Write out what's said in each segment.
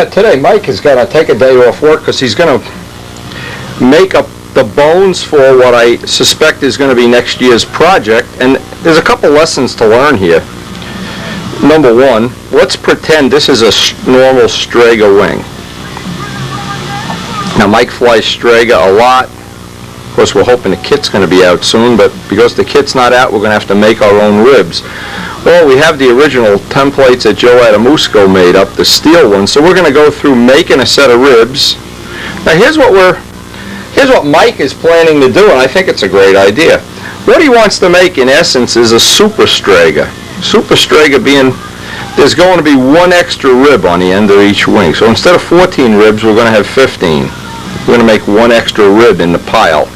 Today Mike is going to take a day off work because he's going to make up the bones for what I suspect is going to be next year's project. And there's a couple lessons to learn here. Number one, let's pretend this is a normal Strega wing. Now Mike flies Strega a lot. Of course, we're hoping the kit's going to be out soon, but because the kit's not out, we're going to have to make our own ribs. Well, we have the original templates that Joe Adamusco made up, the steel ones, so we're going to go through making a set of ribs. Now here's what Mike is planning to do, and I think it's a great idea. What he wants to make, in essence, is a super Strega. Super Strega being, there's going to be one extra rib on the end of each wing. So instead of 14 ribs, we're going to have 15. We're going to make one extra rib in the pile.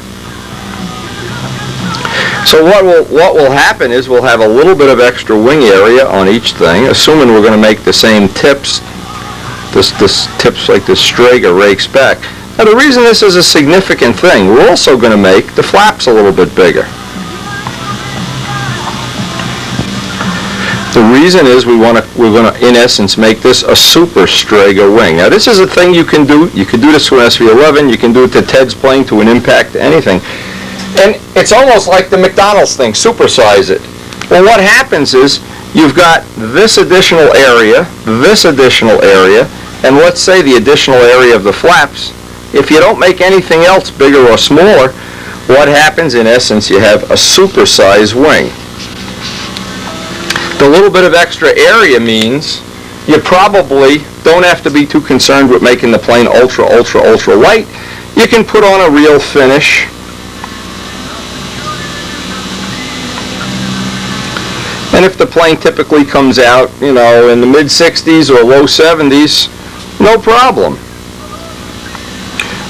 So what will happen is we'll have a little bit of extra wing area on each thing, assuming we're going to make the same tips. This tips like this Strega rakes back. Now the reason this is a significant thing, we're also going to make the flaps a little bit bigger. The reason is we're going to, in essence, make this a super Strega wing. Now this is a thing you can do. You can do this to an SV11. You can do it to Ted's plane, to an Impact, to anything. And it's almost like the McDonald's thing, supersize it. Well, what happens is you've got this additional area, and let's say the additional area of the flaps. If you don't make anything else bigger or smaller, what happens, in essence, you have a supersized wing. The little bit of extra area means you probably don't have to be too concerned with making the plane ultra light. You can put on a real finish. And if the plane typically comes out, in the mid-60s or low 70s, no problem.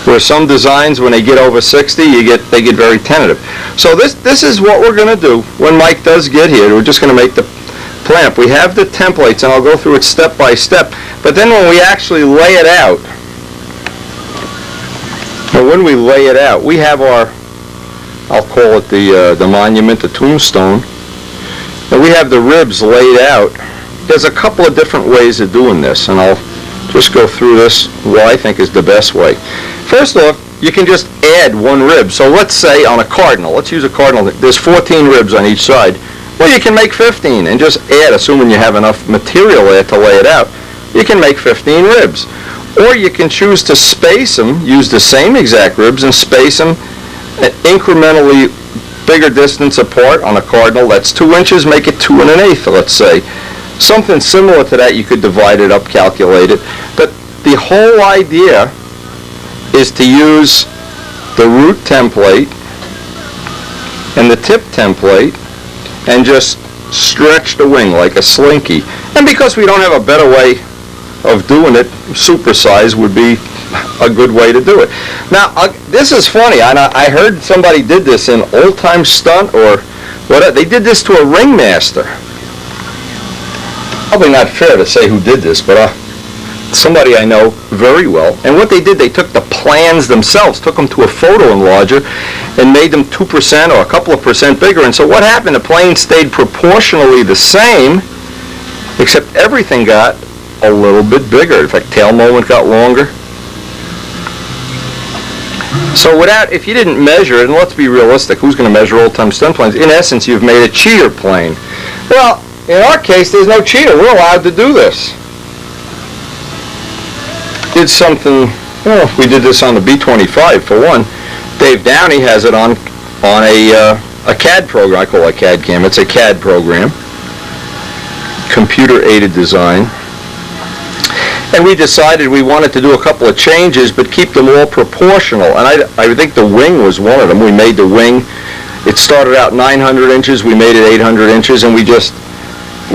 Where some designs, when they get over 60, they get very tentative. So this is what we're going to do when Mike does get here. We're just going to make the plan. We have the templates, and I'll go through it step by step. But then when we actually lay it out, we have our, I'll call it the monument, the tombstone. And we have the ribs laid out. There's a couple of different ways of doing this, and I'll just go through this what I think is the best way. First off, you can just add one rib. So let's say on a cardinal, let's use a cardinal, there's 14 ribs on each side. Well, you can make 15 and just add, assuming you have enough material there to lay it out, you can make 15 ribs. Or you can choose to space them, use the same exact ribs and space them at incrementally bigger distance apart. On a cardinal, that's 2 inches, make it 2 1/8, let's say. Something similar to that, you could divide it up, calculate it. But the whole idea is to use the root template and the tip template and just stretch the wing like a slinky. And because we don't have a better way of doing it, supersize would be a good way to do it. Now, this is funny. I heard somebody did this in Old Time Stunt or whatever. They did this to a ringmaster. Probably not fair to say who did this, but somebody I know very well. And what they did, they took the plans themselves, took them to a photo enlarger, and made them 2% or a couple of percent bigger. And so what happened? The plane stayed proportionally the same, except everything got a little bit bigger. In fact, tail moment got longer. So if you didn't measure it, and let's be realistic, who's going to measure old-time stunt planes? In essence, you've made a cheater plane. Well, in our case, there's no cheater. We're allowed to do this. Did something, we did this on the B-25 for one. Dave Downey has it on a CAD program. I call it CAD CAM. It's a CAD program, computer-aided design. And we decided we wanted to do a couple of changes, but keep them all proportional. And I think the wing was one of them. We made the wing. It started out 900 inches. We made it 800 inches, and we just,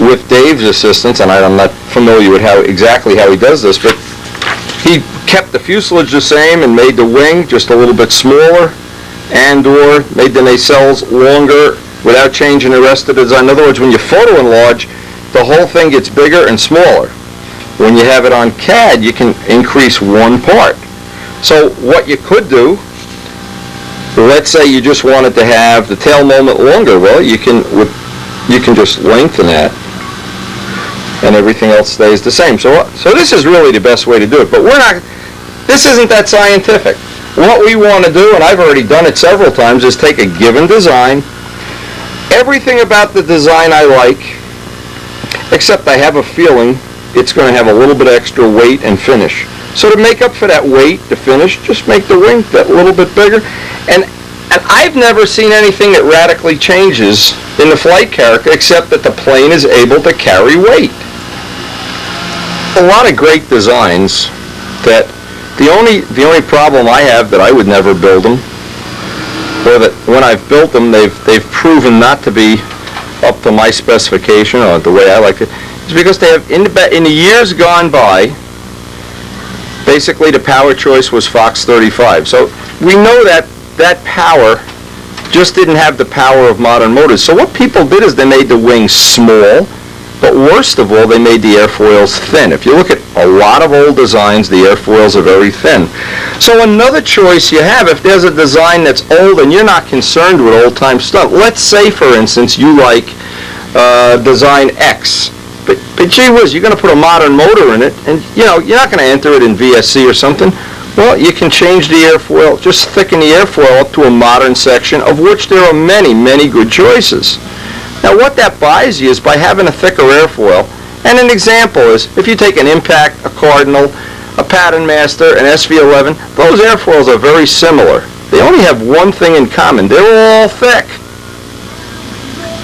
with Dave's assistance, and I'm not familiar with exactly how he does this, but he kept the fuselage the same and made the wing just a little bit smaller, and/or made the nacelles longer without changing the rest of the design. In other words, when you photo enlarge, the whole thing gets bigger and smaller. When you have it on CAD, you can increase one part. So what you could do, let's say you just wanted to have the tail moment longer. Well, you can just lengthen that and everything else stays the same. So this is really the best way to do it. But this isn't that scientific. What we want to do, and I've already done it several times, is take a given design, everything about the design I like, except I have a feeling it's going to have a little bit extra weight and finish. So to make up for that weight, the finish, just make the wing that little bit bigger. And I've never seen anything that radically changes in the flight character except that the plane is able to carry weight. A lot of great designs that the only problem I have that I would never build them, or that when I've built them they've proven not to be up to my specification or the way I like it, is because they have in the years gone by, basically the power choice was Fox 35. So we know that power just didn't have the power of modern motors. So what people did is they made the wings small, but worst of all, they made the airfoils thin. If you look at a lot of old designs, the airfoils are very thin. So another choice you have, if there's a design that's old and you're not concerned with old-time stuff, let's say, for instance, you like design X, but gee whiz, you're going to put a modern motor in it, and you're not going to enter it in VSC or something. Well, you can change the airfoil, just thicken the airfoil up to a modern section, of which there are many, many good choices. Now what that buys you is by having a thicker airfoil, and an example is, if you take an Impact, a Cardinal, a Pattern Master, an SV11, those airfoils are very similar. They only have one thing in common, they're all thick.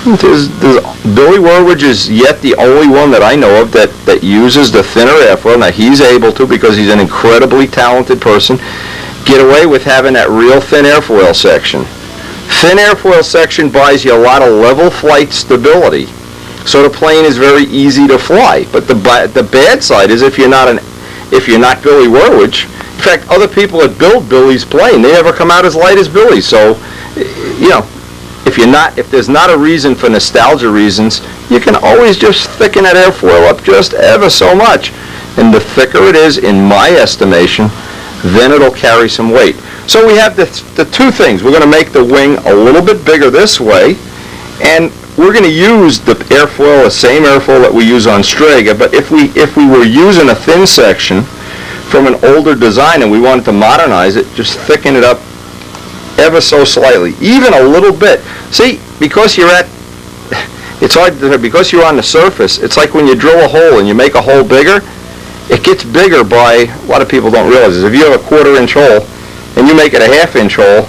Billy Werwidge is yet the only one that I know of that uses the thinner airfoil. Now he's able to, because he's an incredibly talented person, get away with having that real thin airfoil section. Thin airfoil section buys you a lot of level flight stability, so the plane is very easy to fly. But the bad side is if you're not Billy Werwidge. In fact, other people that build Billy's plane, they never come out as light as Billy. So, if there's not a reason for nostalgia reasons, you can always just thicken that airfoil up just ever so much. And the thicker it is, in my estimation, then it'll carry some weight. So we have the two things. We're going to make the wing a little bit bigger this way, and we're going to use the airfoil, the same airfoil that we use on Strega, but if we were using a thin section from an older design and we wanted to modernize it, just thicken it up ever so slightly, even a little bit. See, because you're because you're on the surface, it's like when you drill a hole and you make a hole bigger, it gets bigger by, a lot of people don't realize this, if you have a 1/4 inch hole and you make it a 1/2 inch hole,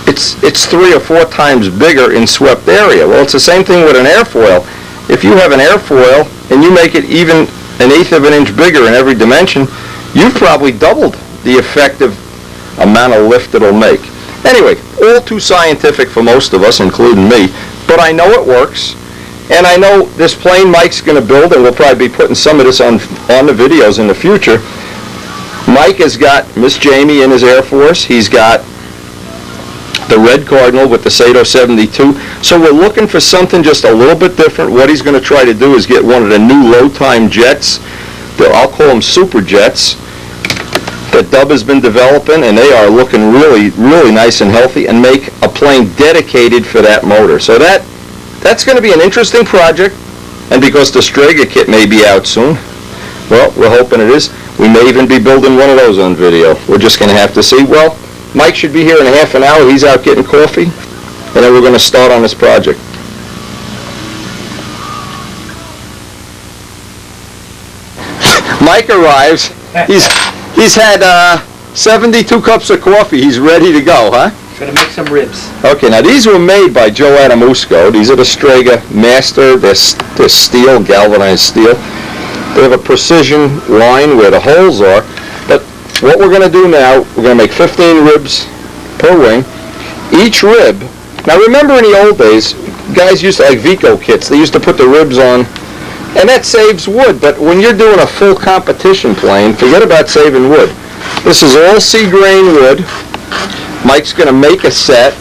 it's 3 or 4 times bigger in swept area. Well, it's the same thing with an airfoil. If you have an airfoil and you make it even 1/8 of an inch bigger in every dimension, you've probably doubled the effective amount of lift it'll make. Anyway, all too scientific for most of us, including me, but I know it works, and I know this plane Mike's going to build, and we'll probably be putting some of this on the videos in the future. Mike has got Miss Jamie in his Air Force. He's got the Red Cardinal with the Sato 72. So we're looking for something just a little bit different. What he's going to try to do is get one of the new low-time jets. I'll call them super jets, that Dub has been developing, and they are looking really, really nice and healthy, and make a plane dedicated for that motor. So that's going to be an interesting project, and because the Strega kit may be out soon, well, we're hoping it is. We may even be building one of those on video. We're just going to have to see. Well, Mike should be here in a half an hour. He's out getting coffee, and then we're going to start on this project. Mike arrives. He's had 72 cups of coffee. He's ready to go, huh? Gonna make some ribs. Okay, now these were made by Joe Adamusco. These are the Strega Master. They're steel, galvanized steel. They have a precision line where the holes are. But what we're going to do now, we're going to make 15 ribs per wing. Each rib, now remember in the old days, guys used to, like Vico kits, they used to put the ribs on, and that saves wood. But when you're doing a full competition plane, forget about saving wood. This is all sea-grain wood. Mike's going to make a set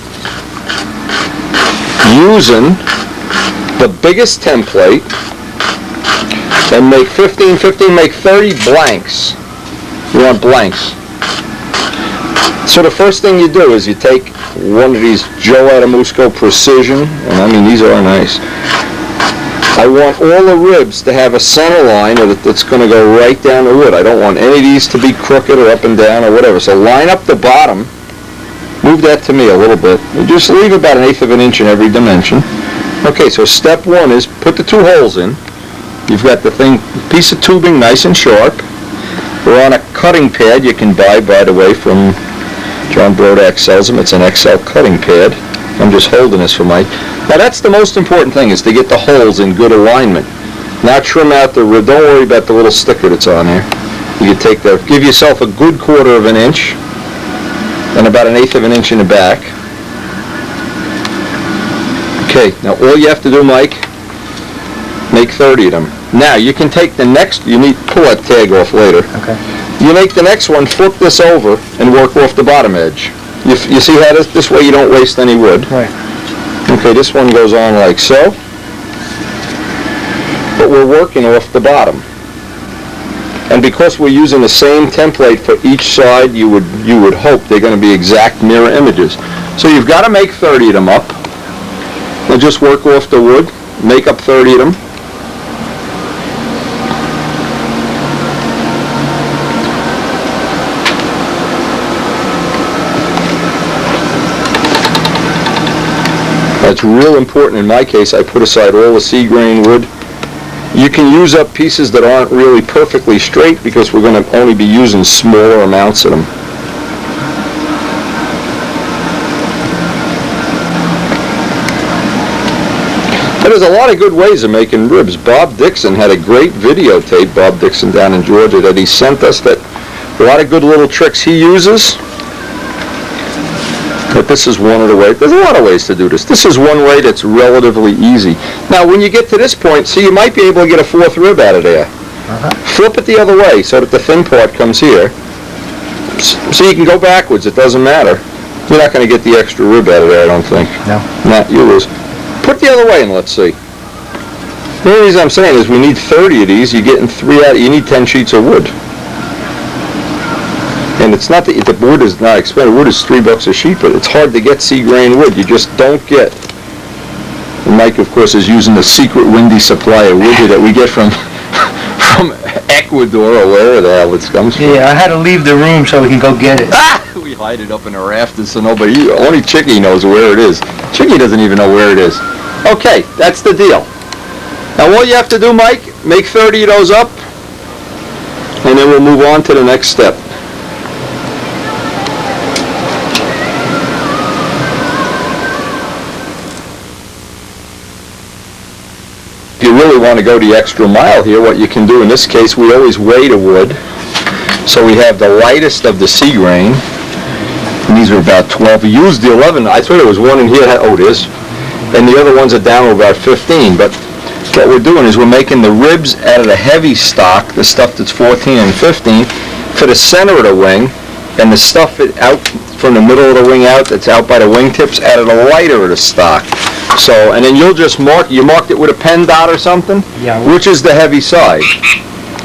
using the biggest template and make 15, make 30 blanks. You want blanks. So the first thing you do is you take one of these Joe Adamusco Precision, and I mean these are nice. I want all the ribs to have a center line that's going to go right down the wood. I don't want any of these to be crooked or up and down or whatever. So line up the bottom. Move that to me a little bit. And just leave about 1/8 of an inch in every dimension. Okay, so step one is put the 2 holes in. You've got the piece of tubing nice and sharp. We're on a cutting pad you can buy, by the way, from John Brodak sells them. It's an XL cutting pad. I'm just holding this for Mike. Now that's the most important thing, is to get the holes in good alignment. Now trim out the rib. Don't worry about the little sticker that's on there. You can take that, give yourself a good 1/4 of an inch and about 1/8 of an inch in the back. Okay, now all you have to do, Mike, make 30 of them. Now you can take the next, you need to pull that tag off later. Okay. You make the next one, flip this over, and work off the bottom edge. You see how this way you don't waste any wood? Right. Okay, this one goes on like so. But we're working off the bottom. And because we're using the same template for each side, you would hope they're going to be exact mirror images. So you've got to make 30 of them up. Now just work off the wood, make up 30 of them. That's real important. In my case, I put aside all the sea grain wood. You can use up pieces that aren't really perfectly straight because we're going to only be using smaller amounts of them. But there's a lot of good ways of making ribs. Bob Dixon had a great videotape, Bob Dixon down in Georgia, that he sent us, that a lot of good little tricks he uses. But this is one of the ways. There's a lot of ways to do this. This is one way that's relatively easy. Now, when you get to this point, see, you might be able to get a 4th rib out of there. Flip it the other way so that the thin part comes here. So you can go backwards. It doesn't matter. You're not going to get the extra rib out of there, I don't think. No. Not you lose. Put the other way and let's see. The only reason I'm saying is we need 30 of these. You're getting 3 out. You need 10 sheets of wood. And it's not that the wood is not expensive. Wood is $3 a sheet, but it's hard to get sea grain wood. You just don't get. And Mike, of course, is using the secret windy supply of wood that we get from Ecuador or wherever the hell it comes from. Yeah, I had to leave the room so we can go get it. We hide it up in the rafters so nobody, only Chicky knows where it is. Chicky doesn't even know where it is. Okay, that's the deal. Now all you have to do, Mike, make 30 of those up, and then we'll move on to the next step. If you really want to go the extra mile here, what you can do in this case, we always weigh the wood. So we have the lightest of the sea grain. And these are about 12. We used the 11. I thought there was one in here. Oh, it is. And the other ones are down to about 15. But what we're doing is we're making the ribs out of the heavy stock, the stuff that's 14 and 15, for the center of the wing, and the stuff out from the middle of the wing out, that's out by the wingtips, out of the lighter of the stock. So, and then you'll just you marked it with a pen dot or something? Yeah. Which is the heavy side.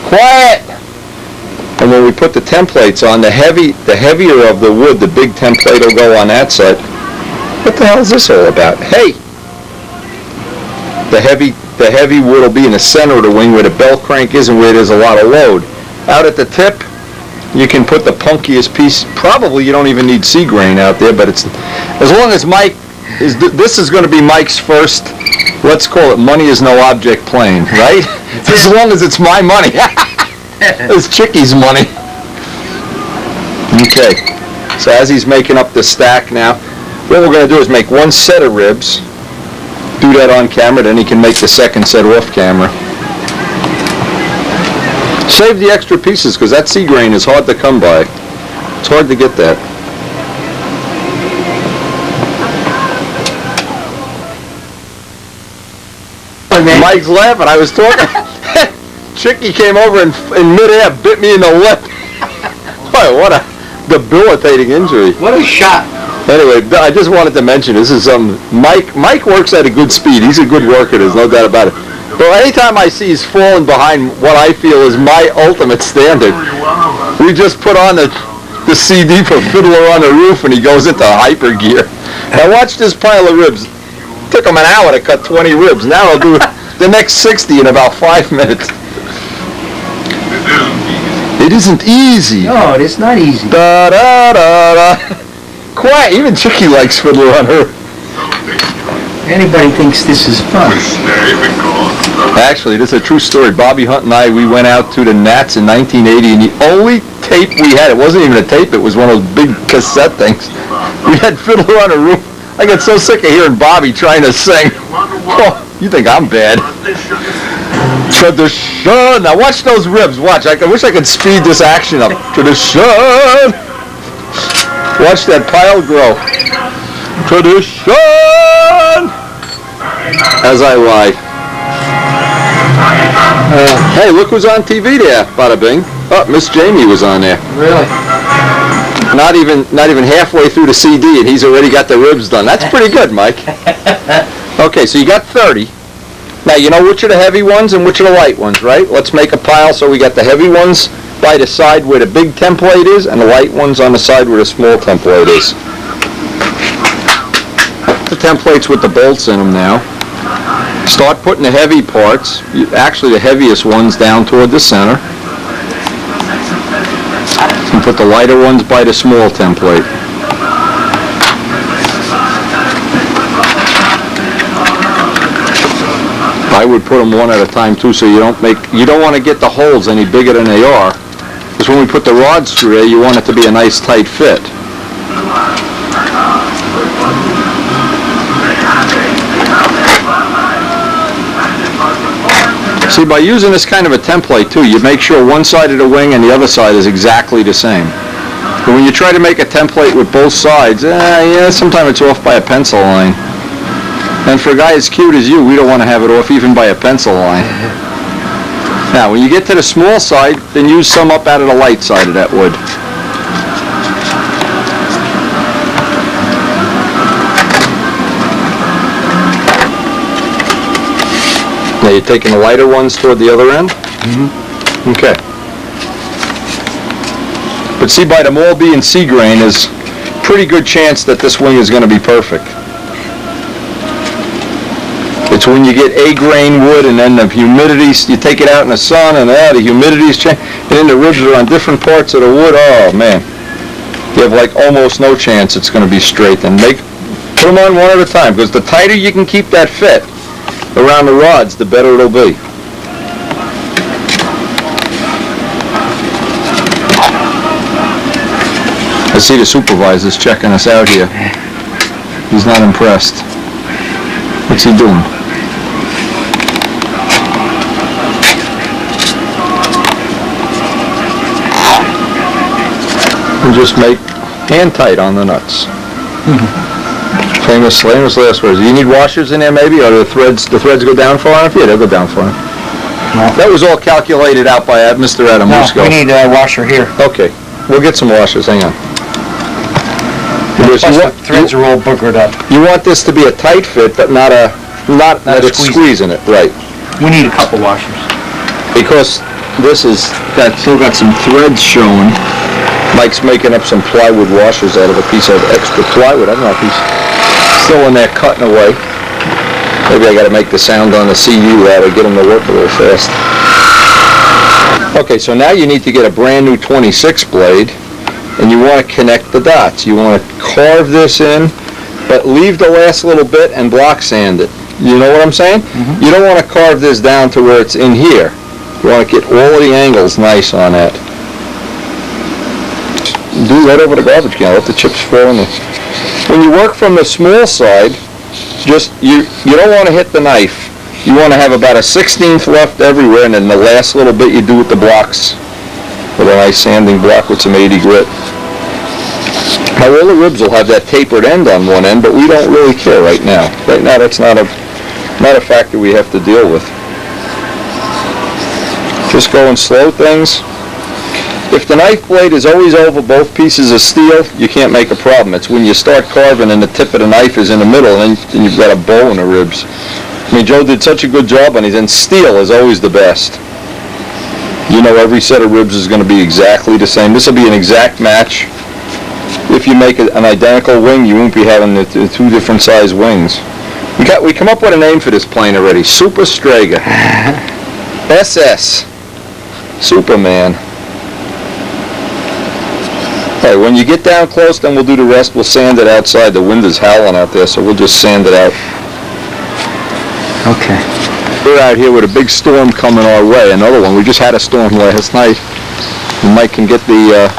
Quiet! And when we put the templates on, the heavier of the wood, the big template will go on that side. What the hell is this all about? Hey! The heavy wood will be in the center of the wing where the bell crank is and where there's a lot of load. Out at the tip, you can put the punkiest piece. Probably you don't even need sea grain out there, but it's, as long as Mike this is going to be Mike's first, let's call it money is no object plane, right? As long as it's my money. It's Chicky's money. Okay, so as he's making up the stack now, what we're going to do is make one set of ribs, do that on camera, then he can make the second set off camera. Save the extra pieces because that sea grain is hard to come by. It's hard to get that. Mike's laughing. I was talking. Chicky came over and in midair bit me in the lip. Boy, what a debilitating injury. What a shot. Anyway, I just wanted to mention this is Mike works at a good speed. He's a good worker. There's no doubt about it. But anytime I see he's falling behind what I feel is my ultimate standard, we just put on the CD for Fiddler on the Roof and he goes into hyper gear. Now watch this pile of ribs. Took him an hour to cut 20 ribs. Now I'll do the next 60 in about 5 minutes. It isn't easy. No, it's not easy. Da da da da. Quiet. Even Chicky likes Fiddler on Her. Anybody thinks this is fun. Actually, this is a true story. Bobby Hunt and I, we went out to the Nats in 1980, and the only tape we had, it wasn't even a tape, it was one of those big cassette things. We had Fiddler on a Roof. I get so sick of hearing Bobby trying to sing. Oh, you think I'm bad. Tradition. Now watch those ribs. Watch. I wish I could speed this action up. Tradition. Watch that pile grow. Tradition. As I lie. Hey, look who's on TV there. Bada bing. Oh, Miss Jamie was on there. Really? Not even halfway through the CD, and he's already got the ribs done. That's pretty good, Mike. Okay, so you got 30. Now, you know which are the heavy ones and which are the light ones, right? Let's make a pile so we got the heavy ones by the side where the big template is, and the light ones on the side where the small template is. The templates with the bolts in them now. Start putting the heavy parts, actually the heaviest ones, down toward the center. And put the lighter ones by the small template. I would put them one at a time too, so you don't want to get the holes any bigger than they are. Because when we put the rods through there, you want it to be a nice tight fit. See, by using this kind of a template too, you make sure one side of the wing and the other side is exactly the same. But when you try to make a template with both sides, yeah, sometimes it's off by a pencil line. And for a guy as cute as you, we don't want to have it off even by a pencil line. Now, when you get to the small side, then use some up out of the light side of that wood. Now you're taking the lighter ones toward the other end? Mm-hmm. Okay. But see, by them all being C grain, there's pretty good chance that this wing is going to be perfect. It's when you get A grain wood and then the humidity, you take it out in the sun and the humidity's changed, and then the ribs are on different parts of the wood. Oh man, you have like almost no chance it's going to be straight. And put them on one at a time, because the tighter you can keep that fit around the rods, the better it'll be. I see the supervisor's checking us out here. He's not impressed. What's he doing? And just make hand tight on the nuts. Famous last words. You need washers in there maybe, or the threads go down far enough? Yeah, they'll go down far enough. No. That was all calculated out by Mr. Adamusco. No, we need a washer here. Okay, we'll get some washers. Hang on. Plus the threads are all boogered up. You want this to be a tight fit, but not that it's squeezing it. Right. We need a couple washers. Because this is still got some threads showing. Mike's making up some plywood washers out of a piece of extra plywood. I don't know if he's still in there cutting away. Maybe I got to make the sound on the CU to get him to work a little fast. Okay, so now you need to get a brand new 26 blade, and you want to connect the dots. You want to carve this in, but leave the last little bit and block sand it. You know what I'm saying? Mm-hmm. You don't want to carve this down to where it's in here. You want to get all of the angles nice on that. Do right over the garbage can. Let the chips fall in there. When you work from the small side, you don't want to hit the knife. You want to have about a 1/16 left everywhere, and then the last little bit you do with the blocks, with a nice sanding block with some 80 grit. Now all the ribs will have that tapered end on one end, but we don't really care right now. Right now that's not a factor we have to deal with. Just go and slow things. If the knife blade is always over both pieces of steel, you can't make a problem. It's when you start carving and the tip of the knife is in the middle, and then you've got a bow in the ribs. I mean, Joe did such a good job on these, and steel is always the best. You know, every set of ribs is going to be exactly the same. This will be an exact match. If you make an identical wing, you won't be having the two different size wings. We come up with a name for this plane already. Super Strega. SS. Superman. Hey, when you get down close, then we'll do the rest. We'll sand it outside. The wind is howling out there, so we'll just sand it out. Okay. We're out here with a big storm coming our way. Another one. We just had a storm last night. Mike can get the...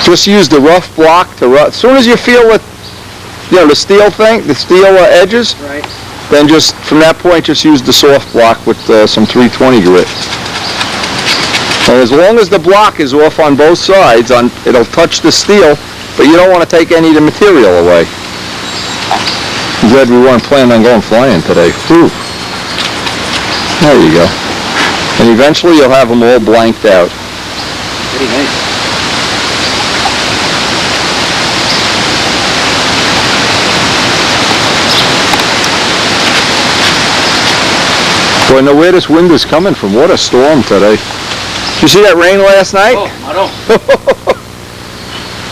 just use the rough block to rough. As soon as you feel it, you know, the steel thing, the steel edges, Right. then just from that point, just use the soft block with some 320 grit. And as long as the block is off on both sides, it'll touch the steel, but you don't want to take any of the material away. I'm glad we weren't planning on going flying today. Whew. There you go. And eventually you'll have them all blanked out. Pretty nice. Boy, I know where this wind is coming from. What a storm today. Did you see that rain last night? Oh, I don't.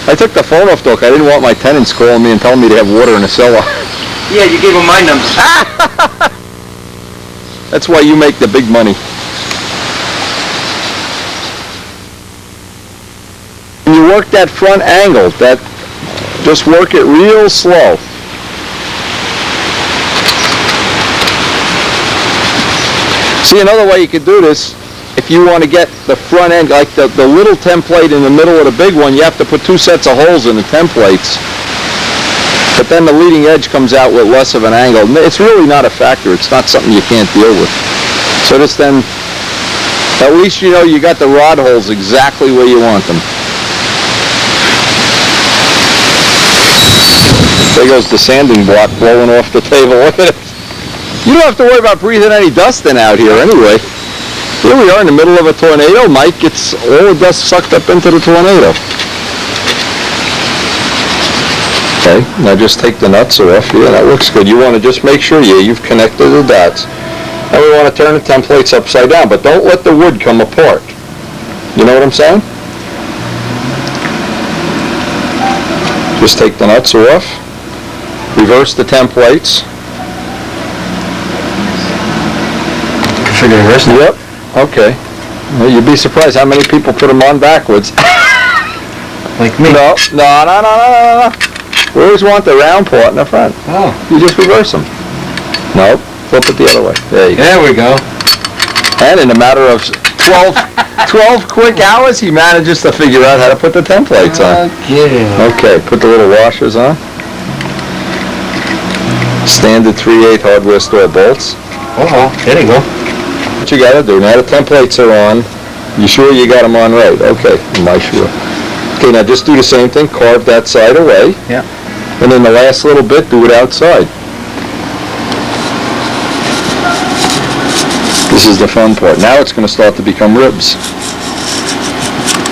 I took the phone off, Doc. I didn't want my tenants calling me and telling me they have water in the cellar. Yeah, you gave them my number. That's why you make the big money. When you work that front angle, just work it real slow. See, another way you could do this, if you want to get the front end, like the little template in the middle of the big one, you have to put 2 sets of holes in the templates. But then the leading edge comes out with less of an angle. It's really not a factor. It's not something you can't deal with. So this then, at least you know you got the rod holes exactly where you want them. There goes the sanding block blowing off the table. Look at it. You don't have to worry about breathing any dust in out here anyway. Here we are in the middle of a tornado. Mike gets all the dust sucked up into the tornado. Okay, now just take the nuts off. Yeah, that looks good. You want to just make sure you've connected the dots. Now we want to turn the templates upside down, but don't let the wood come apart. You know what I'm saying? Just take the nuts off. Reverse the templates. Reverse it? Yep. Okay. Well, you'd be surprised how many people put them on backwards. Like me? No. We always want the round part in the front. Oh. You just reverse them. No. Flip it the other way. There you go. There we go. And in a matter of 12 quick hours, he manages to figure out how to put the templates on. Okay. Okay. Put the little washers on. Standard 3/8 hardware store bolts. Oh, there you go. What you gotta do, now the templates are on, you sure you got them on right? Okay, am I sure? Okay, now just do the same thing, carve that side away. Yeah. And then the last little bit, do it outside. This is the fun part. Now it's gonna start to become ribs.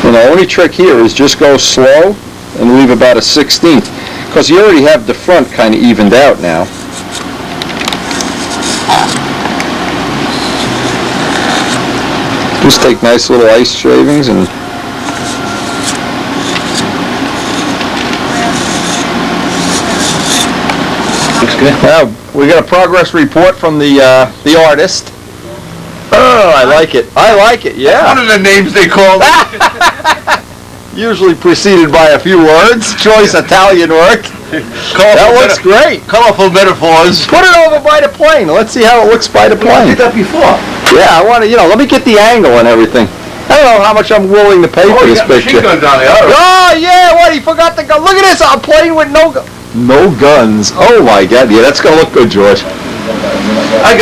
And the only trick here is just go slow and leave about a 1/16, because you already have the front kind of evened out now. Just take nice little ice shavings and Looks good. now we got a progress report from the artist. Oh, I like it. I like it. Yeah. One of the names they call it. Usually preceded by a few words. Choice Italian work. That looks great. Colorful metaphors. Put it over by the plane. Let's see how it looks by the We plane. did that before. Yeah, I want to, let me get the angle and everything. I don't know how much I'm willing to pay for You this got machine picture. guns on there. All right. Oh, yeah, what, he forgot the gun. Look at this, a plane with no guns. Oh, my God. Yeah, that's going to look good, George. I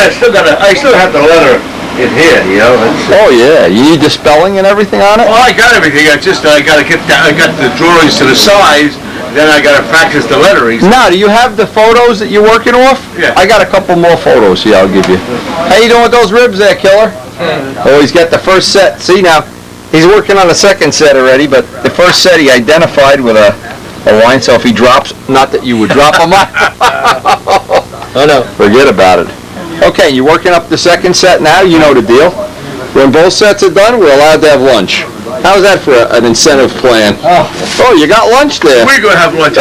still have the letter in here, Oh, yeah. You need the spelling and everything on it? Well, I got everything. I got the drawings to the size. Then I got to practice the lettering. Now, do you have the photos that you're working off? Yeah. I got a couple more photos here I'll give you. How you doing with those ribs there, killer? Oh, he's got the first set. See now, he's working on the second set already, but the first set he identified with a line, so if he drops, not that you would drop him. Oh no. Forget about it. Okay, you're working up the second set now, you know the deal. When both sets are done, we're allowed to have lunch. How's that for an incentive plan? Oh, you got lunch there. We're gonna have lunch.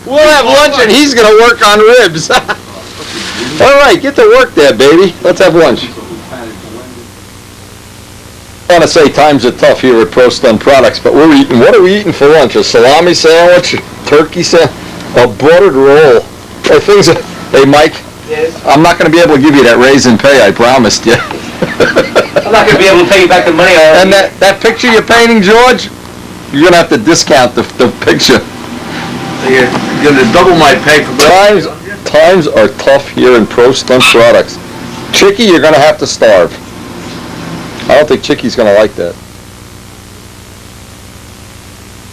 We'll have lunch and he's gonna work on ribs. All right, get to work there, baby. Let's have lunch. I want to say times are tough here at Pro Stun Products, but what are we eating for lunch? A salami sandwich, turkey sandwich, a buttered roll. Hey, Mike, Yes. I'm not going to be able to give you that raise in pay, I promised you. I'm not going to be able to pay you back the money I owe And you. that picture you're painting, George, you're going to have to discount the picture. You're gonna double my pay for Times are tough here in Pro Stun Products. Chicky, you're going to have to starve. I don't think Chicky's going to like that.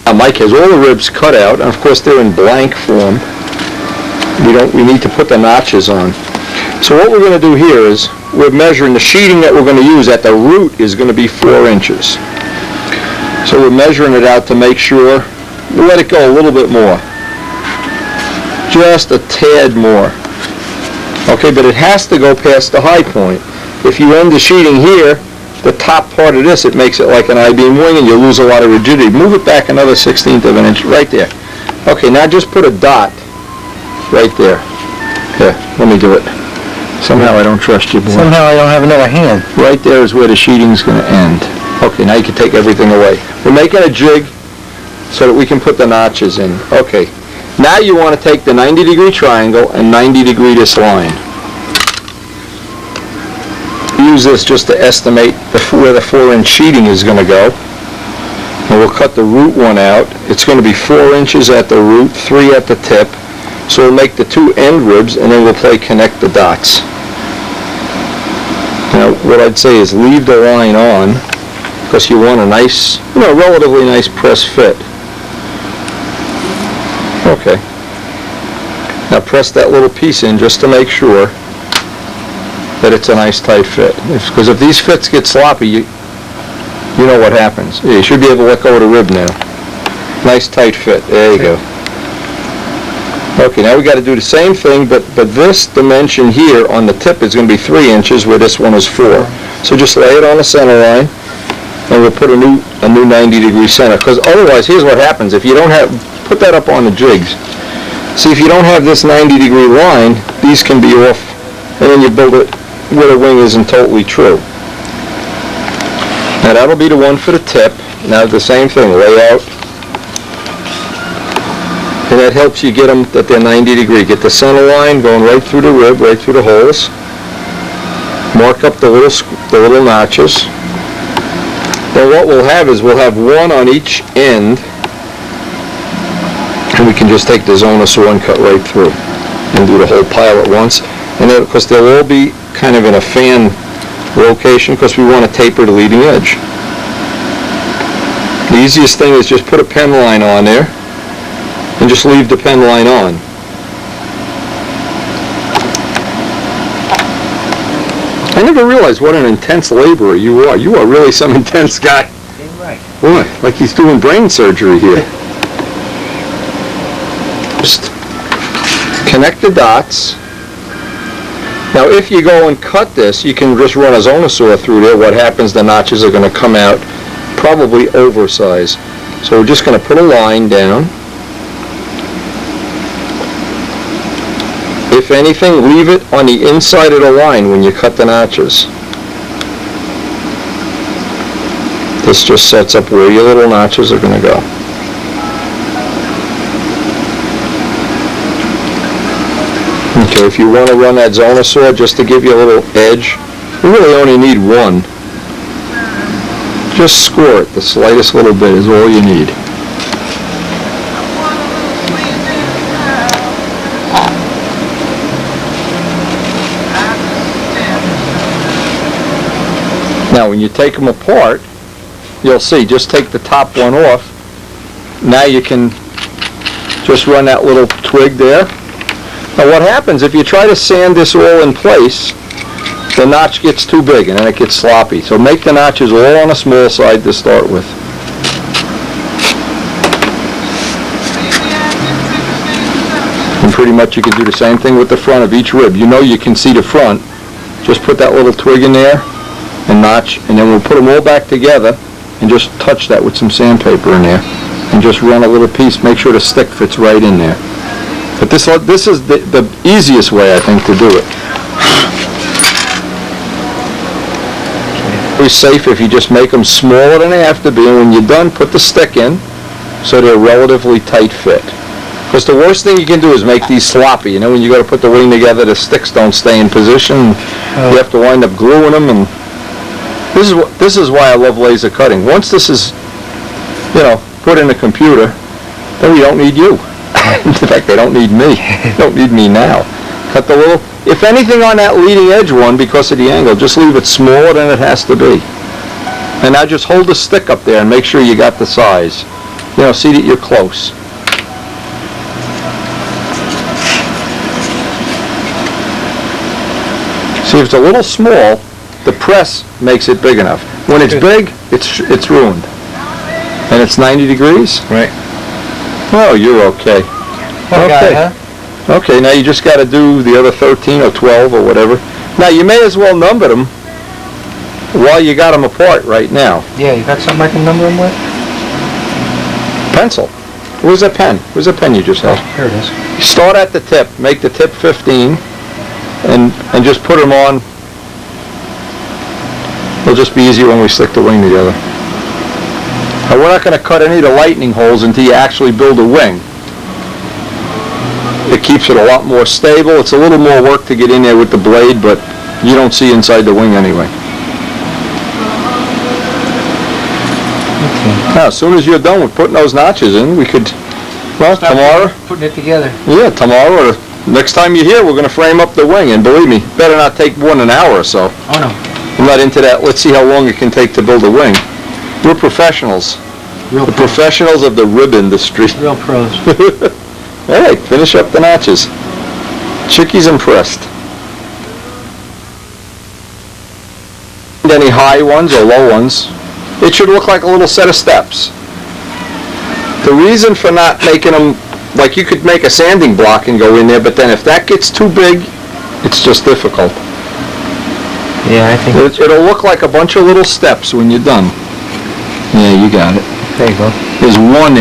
Now, Mike has all the ribs cut out, and of course they're in blank form. We need to put the notches on. So what we're going to do here is we're measuring the sheeting that we're going to use at the root is going to be 4 inches. So we're measuring it out to make sure. We'll let it go a little bit more. Just a tad more. Okay, but it has to go past the high point. If you end the sheeting here, the top part of this, it makes it like an I-beam wing and you lose a lot of rigidity. Move it back another 1/16 of an inch right there. Okay, now just put a dot right there. Here, let me do it. Somehow I don't trust you, boy. Somehow I don't have another hand. Right there is where the sheeting's going to end. Okay, now you can take everything away. We're making a jig so that we can put the notches in. Okay, now you want to take the 90-degree triangle and 90-degree this line. Use this just to estimate where the 4-inch sheeting is going to go. And we'll cut the root one out. It's going to be 4 inches at the root, 3 at the tip. So we'll make the 2 end ribs and then we'll connect the dots. Now what I'd say is leave the line on because you want a nice, relatively nice press fit. Okay. Now press that little piece in just to make sure that it's a nice tight fit. Because if these fits get sloppy, you know what happens. You should be able to let go of the rib now. Nice tight fit. There you go. Okay, now we got to do the same thing, but this dimension here on the tip is going to be 3 inches, where this one is 4. So just lay it on the center line, and we'll put a new 90-degree center. Because otherwise, here's what happens: if you don't have, put that up on the jigs. See, if you don't have this 90-degree line, these can be off, and then you build it where the wing isn't totally true. Now that'll be the one for the tip. Now the same thing, lay out. And that helps you get them that they're 90 degree. Get the center line going right through the rib, right through the holes. Mark up the little notches. Then what we'll have is we'll have one on each end, and we can just take the Zona saw and cut right through and do the whole pile at once. And then, because they'll all be kind of in a fan location, because we want to taper the leading edge. The easiest thing is just put a pen line on there and just leave the pen line on. I never realized what an intense laborer you are. You are really some intense guy. Right. Boy, like he's doing brain surgery here. Just connect the dots. Now if you go and cut this, you can just run a Zona saw through there. What happens, the notches are going to come out probably oversized. So we're just going to put a line down. If anything, leave it on the inside of the line when you cut the notches. This just sets up where your little notches are going to go. Okay, if you want to run that Zona saw just to give you a little edge, you really only need one. Just score it. The slightest little bit is all you need. Now when you take them apart, you'll see, just take the top one off. Now you can just run that little twig there. Now what happens if you try to sand this all in place, the notch gets too big and then it gets sloppy. So make the notches all on the small side to start with. And pretty much you can do the same thing with the front of each rib. You know you can see the front. Just put that little twig in there and notch, and then we'll put them all back together and just touch that with some sandpaper in there, and just run a little piece, make sure the stick fits right in there. But this is the easiest way, I think, to do it. It's safe if you just make them smaller than they have to be, and when you're done, put the stick in so they're relatively tight fit. Because the worst thing you can do is make these sloppy. You know, when you go to put the wing together, the sticks don't stay in position. You have to wind up gluing them, and this is why I love laser cutting. Once this is, put in a computer, then we don't need you. In fact, they don't need me. They don't need me now. Cut the little, if anything on that leading edge one, because of the angle, just leave it smaller than it has to be. And now just hold the stick up there and make sure you got the size. See that you're close. See, if it's a little small, the press makes it big enough. When it's big, it's ruined. And it's 90 degrees? Right. Oh, you're okay. Okay. Huh? Okay, now you just got to do the other 13 or 12 or whatever. Now, you may as well number them while you got them apart right now. Yeah, you got something I can number them with? Pencil. Where's that pen? Where's the pen you just held? Here it is. You start at the tip, make the tip 15, and just put them on. It'll just be easier when we stick the wing together. Now, we're not going to cut any of the lightning holes until you actually build a wing. It keeps it a lot more stable. It's a little more work to get in there with the blade, but you don't see inside the wing anyway. Okay. Now, as soon as you're done with putting those notches in, we could, tomorrow. Putting it together. Yeah, tomorrow or next time you're here, we're going to frame up the wing. And believe me, better not take more than an hour or so. Oh, no. I'm not into that. Let's see how long it can take to build a wing. We're professionals. Real The pros. professionals of the rib industry. Real pros. All right, finish up the notches. Chickie's impressed. Any high ones or low ones, it should look like a little set of steps. The reason for not making them, like you could make a sanding block and go in there, but then if that gets too big, it's just difficult. Yeah, I think It'll look like a bunch of little steps when you're done. Yeah, you got it. there you go. There's one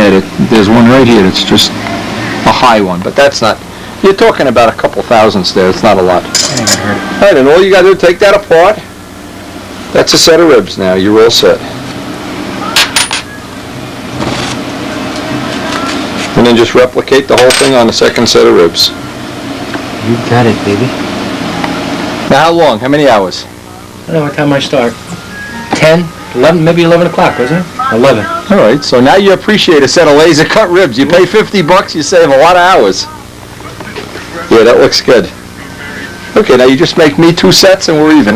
right here that's just a high one, but that's not, you're talking about a couple thousandths there, it's not a lot. That ain't gonna hurt. All right, and all you gotta do, take that apart. That's a set of ribs now, you're all set. And then just replicate the whole thing on the second set of ribs. You got it, baby. Now how long? How many hours? I don't know what time I start. 10, 11, maybe 11 o'clock, wasn't it? 11. All right, so now you appreciate a set of laser cut ribs. You pay $50, you save a lot of hours. Yeah, that looks good. Okay, now you just make me 2 sets and we're even.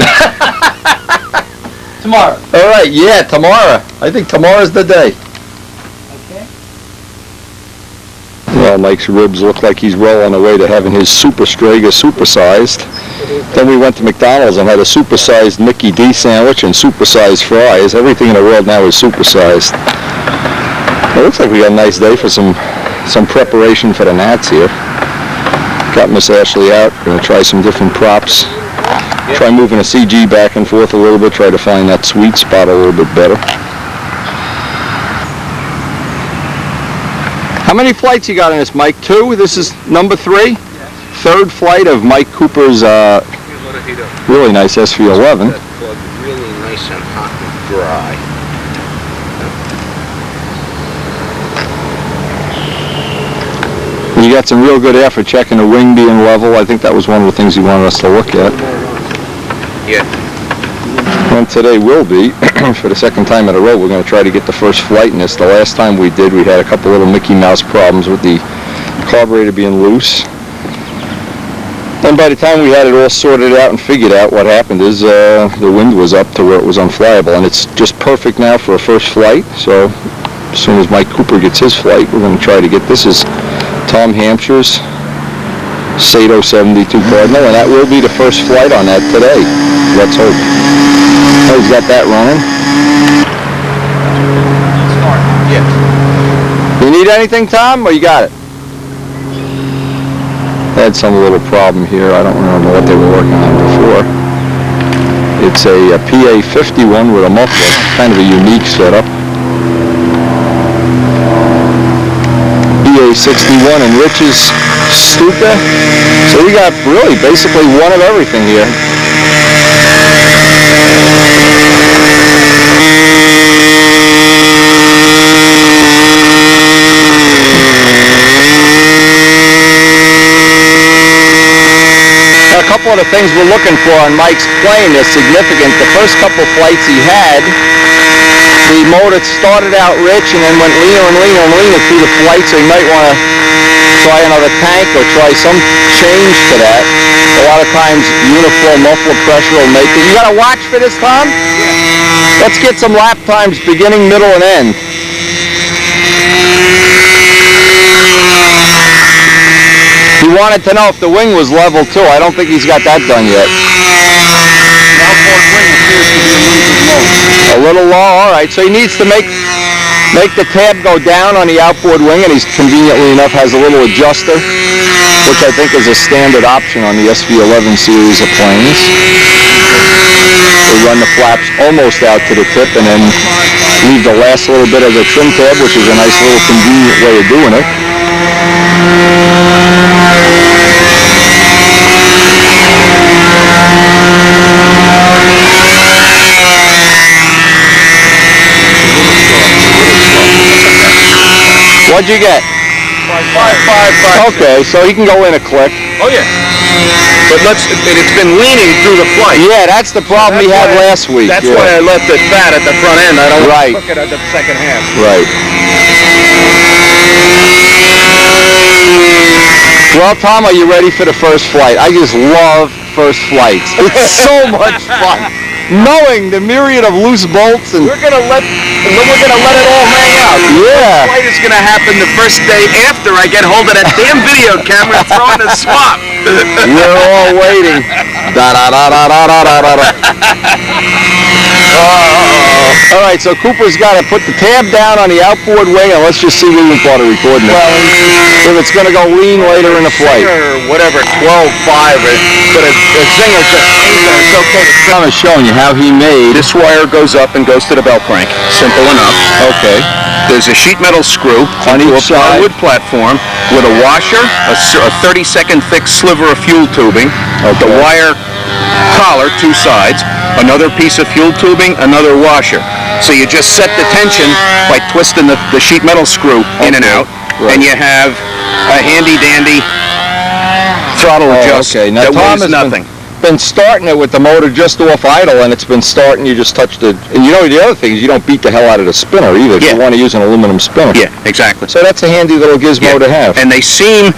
Tomorrow. All right, yeah, tomorrow. I think tomorrow's the day. Okay. Well, Mike's ribs look like he's well on the way to having his Super Strega supersized. Then we went to McDonald's and had a supersized Mickey D sandwich and supersized fries. Everything in the world now is supersized. It looks like we got a nice day for some preparation for the Nats here. Got Miss Ashley out. We're going to try some different props. Try moving a CG back and forth a little bit. Try to find that sweet spot a little bit better. How many flights you got in this, Mike? 2? This is number 3? Third flight of Mike Cooper's really nice SV11. That plug really nice and hot and dry. You got some real good air for checking the wing being level. I think that was one of the things you wanted us to look at. Yeah. And today will be, for the second time in a row, we're going to try to get the first flight in this. The last time we did, we had a couple little Mickey Mouse problems with the carburetor being loose. And by the time we had it all sorted out and figured out, what happened is the wind was up to where it was unflyable. And it's just perfect now for a first flight. So as soon as Mike Cooper gets his flight, we're going to try to get, this is Tom Hampshire's Sato 72 Cardinal, and that will be the first flight on that today. Let's hope. Oh, he's got that running. Yeah. You need anything, Tom, or you got it? They had some little problem here. I don't remember what they were working on before. It's a PA 51 with a muffler, kind of a unique setup. PA 61 and Rich's Stuka. So we got really basically one of everything here. A couple of the things we're looking for on Mike's plane is significant. The first couple flights he had, the motor started out rich and then went leaner and leaner and leaner through the flight, so you might want to try another tank or try some change to that. A lot of times uniform muffler pressure will make it. You got to watch for this, Tom? Yeah. Let's get some lap times beginning, middle, and end. He wanted to know if the wing was level too. I don't think he's got that done yet. A little low, all right. So he needs to make the tab go down on the outboard wing, and he's conveniently enough has a little adjuster, which I think is a standard option on the SV11 series of planes. They run the flaps almost out to the tip and then leave the last little bit as a trim tab, which is a nice little convenient way of doing it. What'd you get? 5. Okay, so he can go in a click. Oh yeah. But it's been leaning through the flight. Yeah, that's the problem we had last week. That's why I left it fat at the front end. I don't want to cook it at the second half. Right. Well, Tom, are you ready for the first flight? I just love first flights. It's so much fun. Knowing the myriad of loose bolts and we're gonna let it all hang out. Yeah. The flight is gonna happen the first day after I get hold of that damn video camera and throw in a swap. We're all waiting. Da da da da da da da da. All right, so Cooper's got to put the tab down on the outboard wing, and let's just see when we bought a recording. Well, if it's going to go lean later in the flight. Or whatever, 12.5, but a Zinger just it's okay. Tom is showing you how he made. This wire goes up and goes to the belt crank. Simple enough. Okay. There's a sheet metal screw on into a each side. plywood platform with a washer, a 30-second thick sliver of fuel tubing, the wire collar, 2 sides, another piece of fuel tubing, another washer. So you just set the tension by twisting the sheet metal screw in and out, and you have a handy-dandy throttle adjust now that Tom weighs nothing. Been starting it with the motor just off idle, and it's been starting. You just touch the, and you know the other thing is you don't beat the hell out of the spinner either. Yeah. You want to use an aluminum spinner. Yeah, exactly. So that's a handy little gizmo to have. And they seem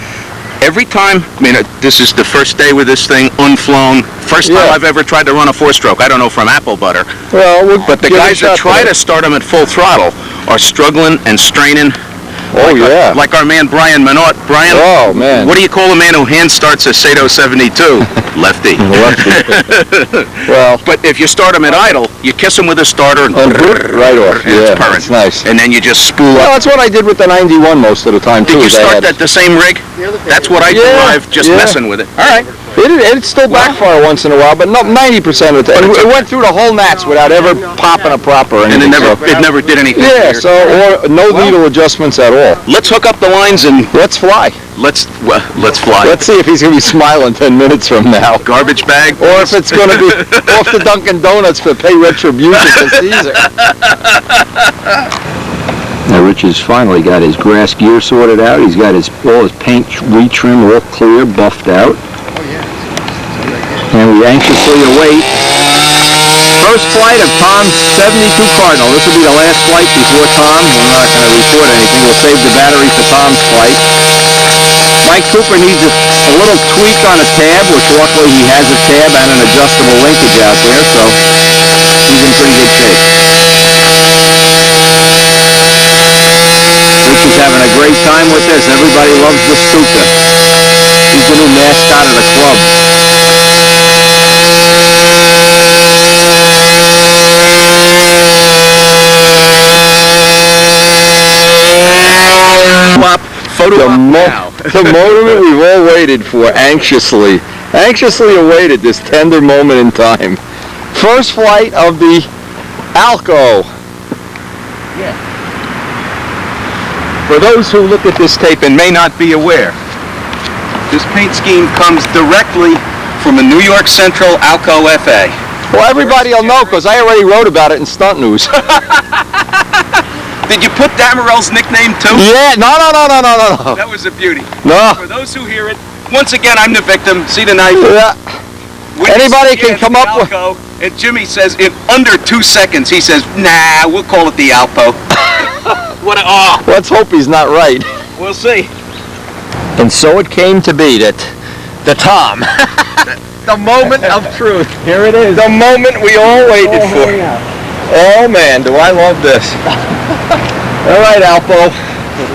every time. I mean, this is the first day with this thing unflown. First time I've ever tried to run a 4-stroke. I don't know from apple butter. Well, but the guys that try to start them at full throttle are struggling and straining. Oh, yeah. Like our man Brian Minot. Brian, oh, man. What do you call a man who hand starts a Sato 72? Lefty. Lefty. Well. But if you start him at idle, you kiss him with a starter and right off. Yeah, it's nice. And then you just spool up. Well, that's what I did with the 91 most of the time, too. Did you start that the same rig? That's what I derived just messing with it. All right. It still backfire once in a while, but not 90% of the time. It went through the whole nats without ever popping a prop or anything. And it never did anything. Yeah, or no needle adjustments at all. Let's hook up the lines and let's fly. Let's fly. Let's see if he's going to be smiling 10 minutes from now. Garbage bag? Or if it's going to be off to Dunkin' Donuts to pay retribution to Caesar. Now Rich has finally got his grass gear sorted out. He's got all his paint retrim all clear, buffed out. And we anxiously await first flight of Tom's 72 Cardinal. This will be the last flight before Tom. We're not going to report anything. We'll save the battery for Tom's flight. Mike Cooper needs a little tweak on a tab, which luckily he has a tab and an adjustable linkage out there, so he's in pretty good shape. Rich is having a great time with this. Everybody loves the Stuka. He's the new mascot of the club. The moment we've all waited for, anxiously awaited this tender moment in time. First flight of the Alco. Yeah. For those who look at this tape and may not be aware, this paint scheme comes directly from a New York Central Alco FA. Well, everybody will know because I already wrote about it in Stunt News. Did you put Damarel's nickname too? Yeah, no. That was a beauty. No. For those who hear it, once again, I'm the victim. See the knife? Yeah. Anybody can come up with... Alco, and Jimmy says in under 2 seconds, he says, nah, we'll call it the Alpo. What a... Oh. Let's hope he's not right. We'll see. And so it came to be that the Tom, the moment of truth. Here it is. The moment we all waited for. Oh man, do I love this. All right, Alpo.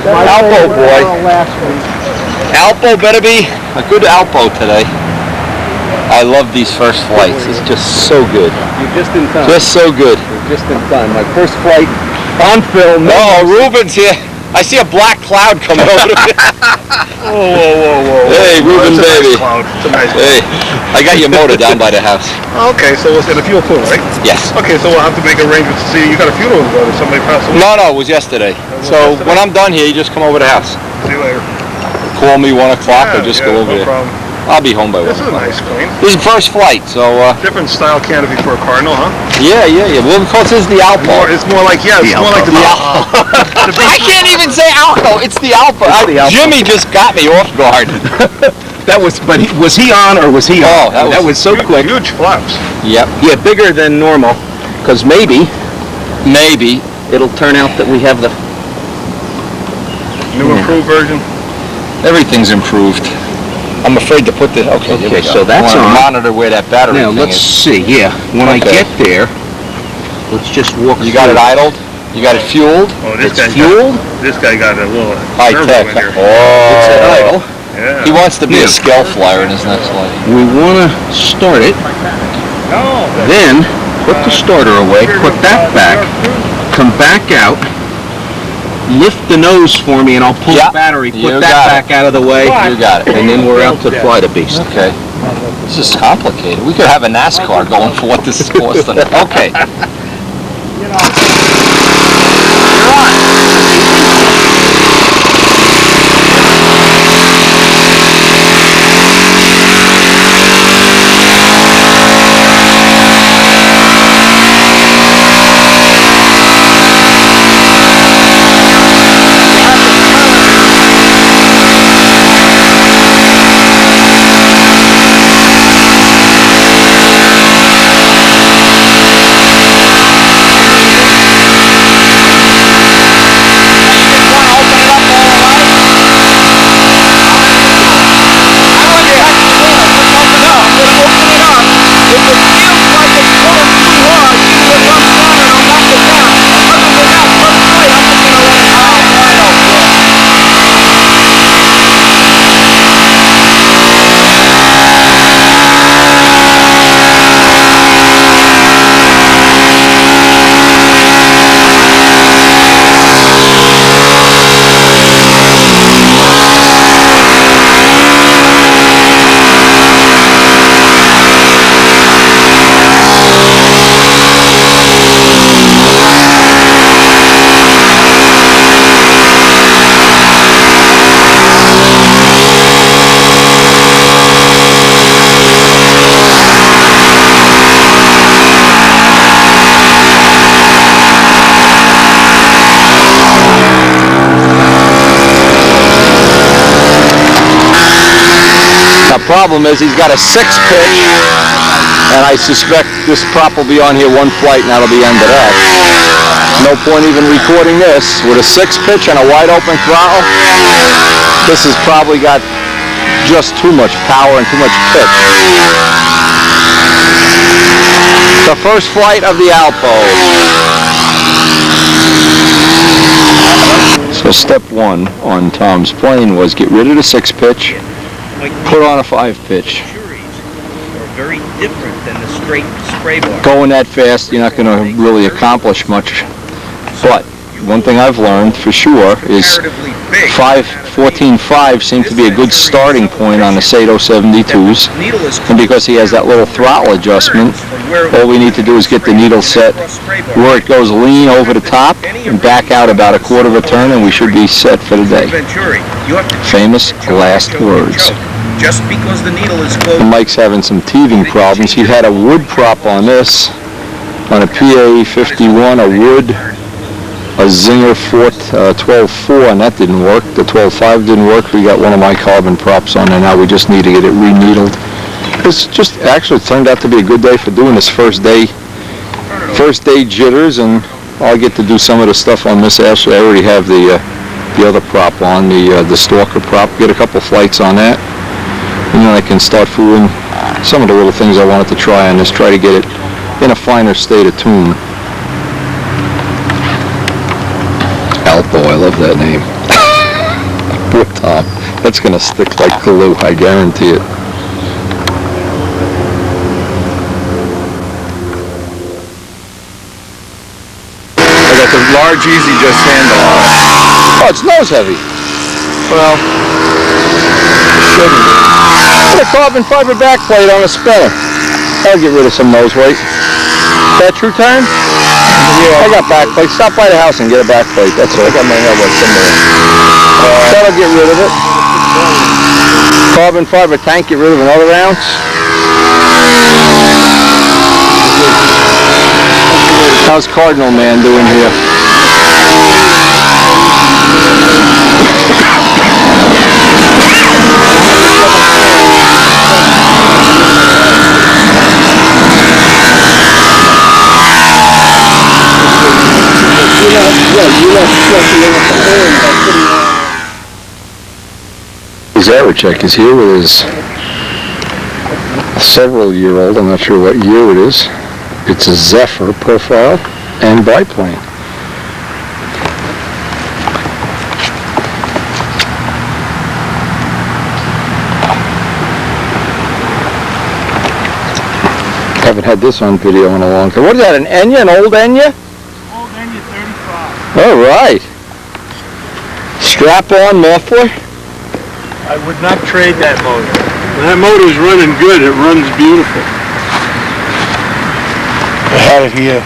Alpo boy. Alpo better be a good Alpo today. I love these first flights. It's just so good. You're just in time. Just so good. You're just in time. My first flight on film. Oh, Ruben's here. I see a black cloud coming over to me. Whoa. Hey, Ruben, baby. It's a nice Hey, I got your motor down by the house. Okay, so it's in a fuel too, right? Yes. Okay, so we'll have to make arrangements to see. You got a funeral to go to. Somebody passed away. No, it was yesterday. So when I'm done here, you just come over to the house. See you later. Call me 1 o'clock or just go over no there. problem. I'll be home by 1 This is a o'clock. nice plane. This is the first flight, so Different style canopy for a Cardinal, huh? yeah. Well, because this is the Alpo. It's more like, yeah, it's more like the I can't even say Alpo. It's the Alpo. Jimmy just got me off guard. That was, but was he on or was he Oh, on? that was so quick. Huge flaps. Yep. Yeah, bigger than normal, because maybe it'll turn out that we have the... New improved version. Everything's improved. I'm afraid to put this. Okay, here we go. so that's I wanna on. monitor where that battery Now, thing let's is. see, yeah. When I Okay. get there, let's just walk You got it through. idled? You got it fueled? Oh, this It's guy fueled? This guy got a little High servo tech. in here. It's at Oh. idle. Yeah. He wants to be a Yeah. scale flyer in his next flight. We want to start it, then put the starter away, put that back, come back out, lift the nose for me, and I'll pull Yeah, the battery, you put got that it. back out of the way, You got it. and then we're out to fly the beast. Okay. This is complicated. We could have a NASCAR going for what this is costing. Okay. The problem is he's got a 6-pitch, and I suspect this prop will be on here one flight, and that'll be the end of that. No point even recording this. With a 6-pitch and a wide open throttle, this has probably got just too much power and too much pitch. The first flight of the Alpo. So step 1 on Tom's plane was get rid of the 6-pitch, put on a 5-pitch. Are very different than the straight spray bar. Going that fast, you're not going to really accomplish much. But one thing I've learned for sure is 14.5 seems to be a good starting point on the Sato 72s. And because he has that little throttle adjustment, where All we need to do is get the needle set where it goes lean over the top and back out about a quarter of a turn, and we should be set for the day. Venturi. You have to Famous last words. Just because the needle is closed. Mike's having some teething problems. He had a wood prop on this, on a PA 51, a Zinger 12.4, and that didn't work. The 12.5 didn't work. We got one of my carbon props on there now. We just need to get it re-needled. It's just actually turned out to be a good day for doing this first day jitters, and I'll get to do some of the stuff on this. Actually, I already have the other prop on, the Stalker prop. Get a couple flights on that, and then I can start fooling some of the little things I wanted to try on this. Try to get it in a finer state of tune. Alpo, I love that name. Poor Tom. That's gonna stick like glue, I guarantee it. The large Easy Just handle on it. Oh, it's nose heavy. Well, Put a carbon fiber backplate on a spinner. That'll get rid of some nose weight. Is that true time? Yeah. I got backplate. Stop by the house and get a backplate. That's all. I got my elbow somewhere. That'll get rid of it. Carbon fiber tank, get rid of another ounce. How's Cardinal Man doing here? Zarachek is here with his several-year-old, I'm not sure what year it is. It's a Zephyr profile and biplane. Haven't had this on video in a long time. What is that, an Enya, an old Enya? Old Enya 35. All right. Strap-on muffler. I would not trade that motor. When that motor is running good, it runs beautiful. I had it here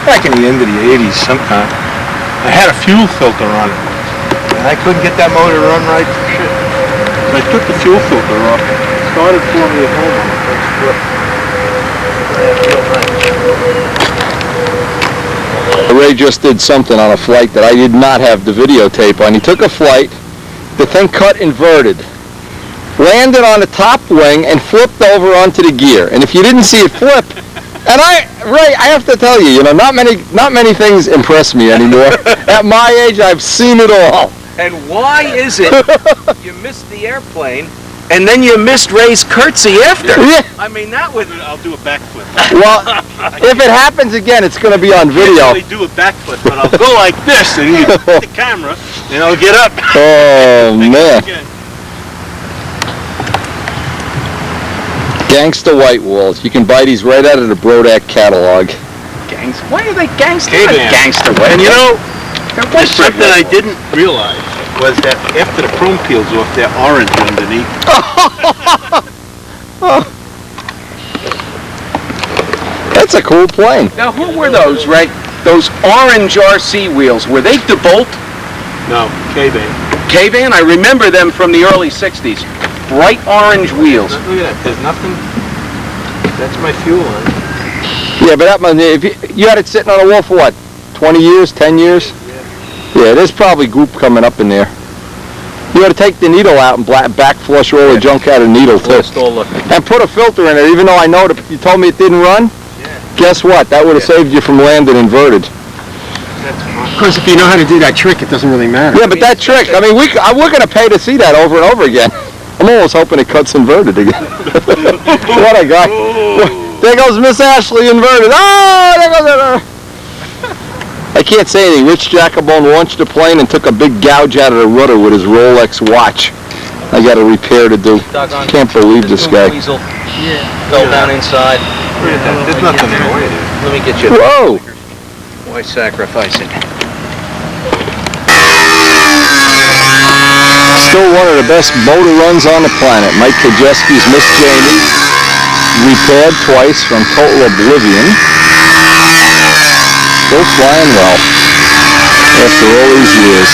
back in the end of the 80s sometime. I had a fuel filter on it, and I couldn't get that motor to run right for shit. So I took the fuel filter off, started for me at home on the first trip. Ray just did something on a flight that I did not have the videotape on. He took a flight, the thing cut inverted, landed on the top wing, and flipped over onto the gear. And if you didn't see it flip, and Ray, I have to tell you, not many things impress me anymore. At my age, I've seen it all. And why is it you missed the airplane and then you missed Ray's curtsy after? Yeah. I mean, that would... I'll do a backflip. Well, if it happens again, it's going to be on video. I can't really do a backflip, but I'll go like this, and you hit the camera, and I'll get up. Oh, man. Gangsta White Walls. You can buy these right out of the Brodak catalog. Why are they gangster? K-band. Gangster. And you know, There's something I didn't realize was that after the chrome peels off, they're orange underneath. That's a cool plane. now who were those, Ray? Those orange RC wheels, were they DeBolt? No, K-band. K-Van? I remember them from the early 60s. Bright orange wheels. Look at that. There's nothing. That's my fuel line. Yeah, but that one, if you had it sitting on a wall for what, 20 years, 10 years? Yeah, there's probably goop coming up in there. You got to take the needle out and back flush all the junk out of the needle too. And put a filter in it, even though I know that you told me it didn't run. Guess what? That would have saved you from landing inverted. Of course, if you know how to do that trick, it doesn't really matter. Yeah, but that trick, I mean, we're going to pay to see that over and over again. I'm almost hoping it cuts inverted again. What a guy. There goes Miss Ashley inverted. Oh, there goes her. I can't say anything. Rich Jacobone launched the plane and took a big gouge out of the rudder with his Rolex watch. I got a repair to do. Can't believe this guy. Fell down inside. There's nothing in the way there. Let me get you. Whoa! Why sacrifice it? Still one of the best motor runs on the planet. Mike Kajeski's Miss Jamie. repaired twice from total oblivion. Still flying well after all these years.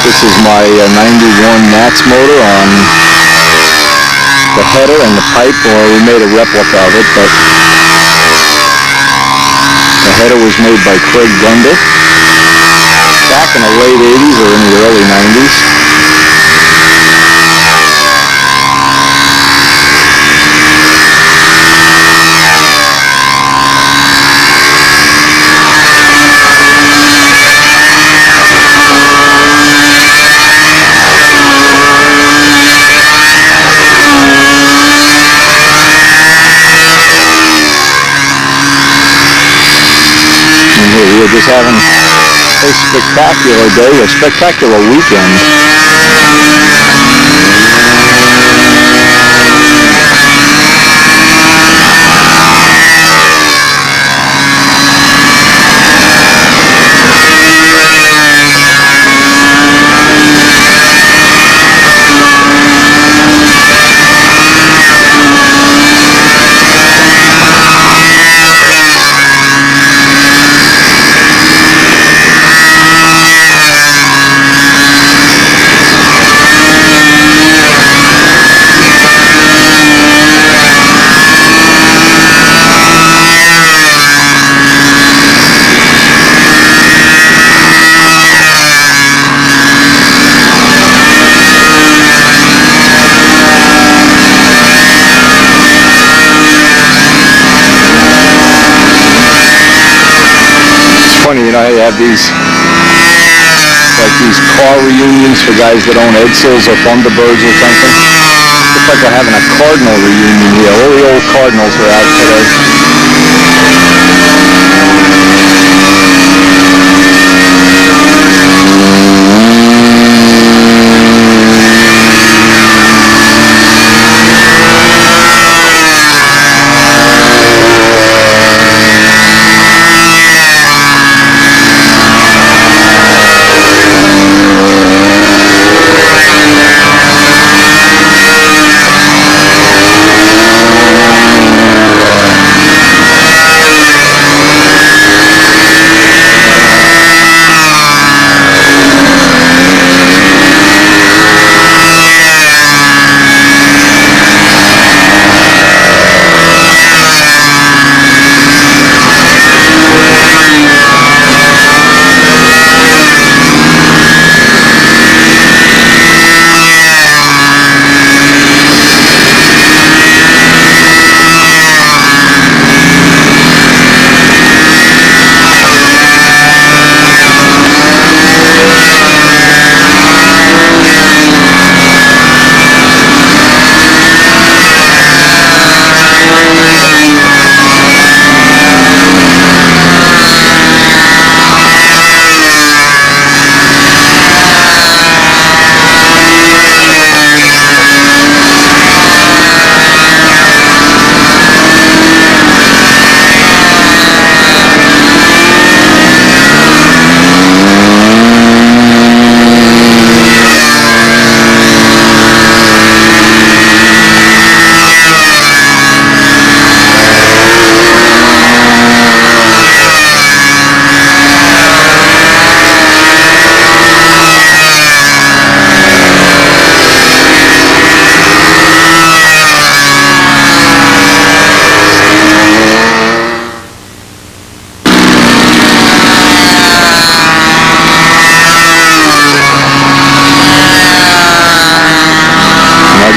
This is my 91 Nats motor on the header and the pipe, or we made a replica of it, but the header was made by Craig Gunder back in the late 80s or in the early 90s. We were just having a spectacular day, a spectacular weekend. Funny, you know, you have these car reunions for guys that own Edsels or Thunderbirds or something. Looks like we're having a Cardinal reunion here. All the old Cardinals are out today.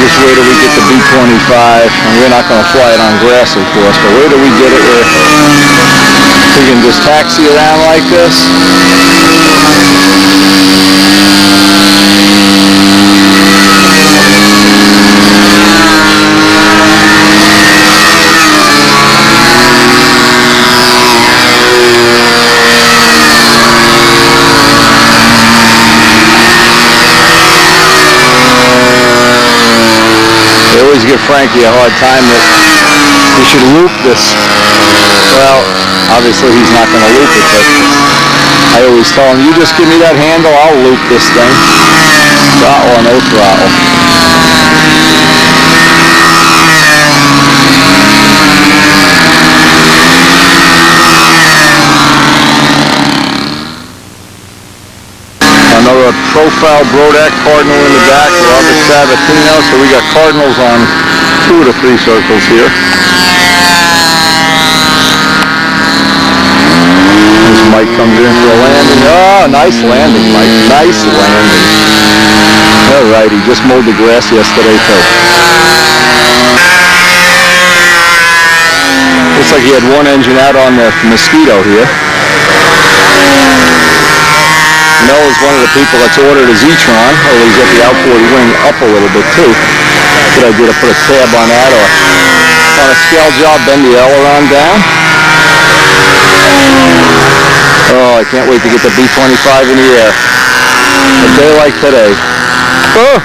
Just wait till we get the B-25, and we're not going to fly it on grass, of course, but wait till we get it where we can just taxi around like this. They always give Frankie a hard time that he should loop this. Well, obviously he's not going to loop it, but I always tell him, you just give me that handle, I'll loop this thing. Throttle or no throttle. Another profile Brodak Cardinal in the back, Robert Sabatino, so we got Cardinals on 2 of the 3 circles here. As Mike comes in for a landing. Oh, nice landing, Mike. Nice landing. All right, he just mowed the grass yesterday, too. Looks like he had one engine out on the Mosquito here. Mel is one of the people that's ordered a Z-Tron, although he's got the outboard wing up a little bit too. Good idea to put a tab on that, or on a scale job, bend the aileron down. Oh, I can't wait to get the B-25 in the air. A day like today. Oh!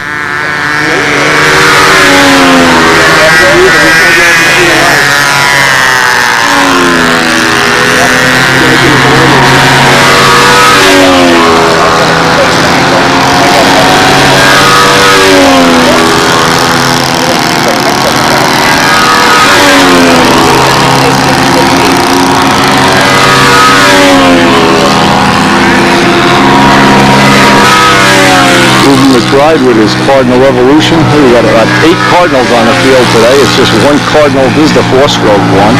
Ride with his Cardinal Revolution. We got about 8 Cardinals on the field today. It's just one Cardinal. This is the 4-stroke one.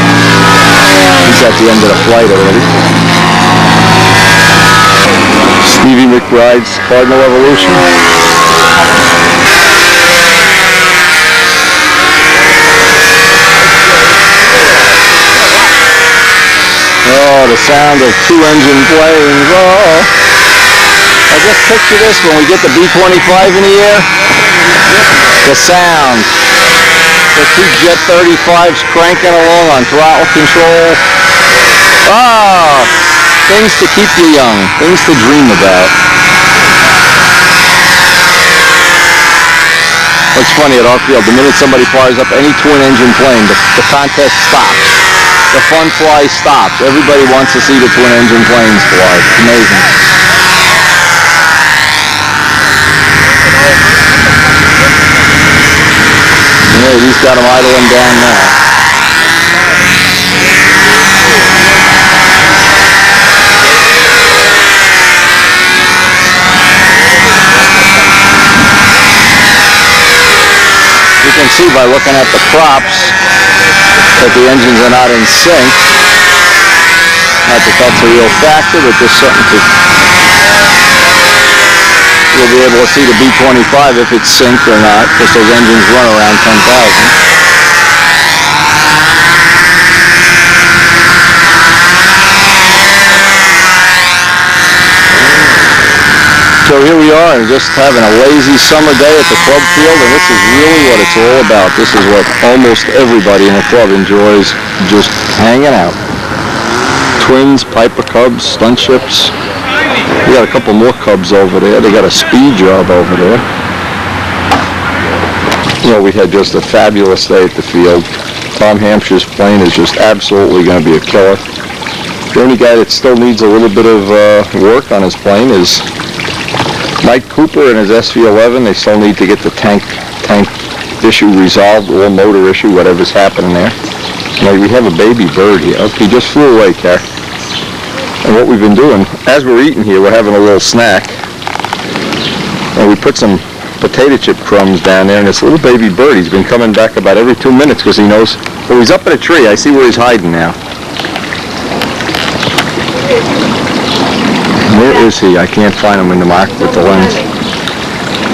He's at the end of the flight already. Stevie McBride's Cardinal Revolution. Oh, the sound of 2-engine planes. Oh. I just picture this when we get the B-25 in the air. The sound. The 2 Jet 35s cranking along on throttle control. Ah, things to keep you young. Things to dream about. What's funny at our field, the minute somebody fires up any twin-engine plane, the contest stops. The fun fly stops. Everybody wants to see the twin-engine planes fly. It's amazing. Yeah, he's got him idling down now. You can see by looking at the props that the engines are not in sync. Not that that's a real factor, but just something to... You'll be able to see the B-25 if it's synced or not, because those engines run around 10,000. So here we are, just having a lazy summer day at the club field, and this is really what it's all about. This is what almost everybody in the club enjoys, just hanging out. Twins, Piper Cubs, stunt ships. We got a couple more Cubs over there. They got a speed job over there. You know, we had just a fabulous day at the field. Tom Hampshire's plane is just absolutely going to be a killer. The only guy that still needs a little bit of work on his plane is Mike Cooper and his SV11. They still need to get the tank issue resolved, or motor issue, whatever's happening there. You know, we have a baby bird here. Okay, he just flew away, Car. And what we've been doing, as we're eating here, we're having a little snack. And we put some potato chip crumbs down there, and this little baby bird, he's been coming back about every 2 minutes because he knows, well, he's up in a tree. I see where he's hiding now. Where is he? I can't find him in the mark with the lens.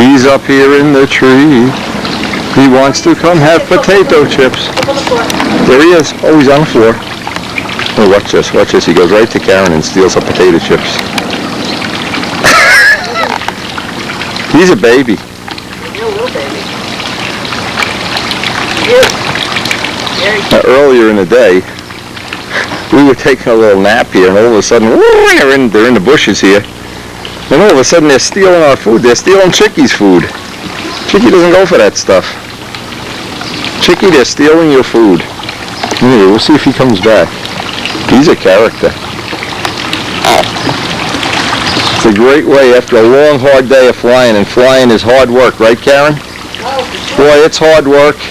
He's up here in the tree. He wants to come have potato chips. There he is. Oh, he's on the floor. Oh, watch this, watch this. He goes right to Karen and steals some potato chips. He's a baby. You're a little baby. Earlier in the day, we were taking a little nap here, and all of a sudden, they're in the bushes here. And all of a sudden, they're stealing our food. They're stealing Chicky's food. Chicky doesn't go for that stuff. Chicky, they're stealing your food. Anyway, we'll see if he comes back. He's a character. It's a great way after a long, hard day of flying, and flying is hard work, right, Karen? Boy, it's hard work.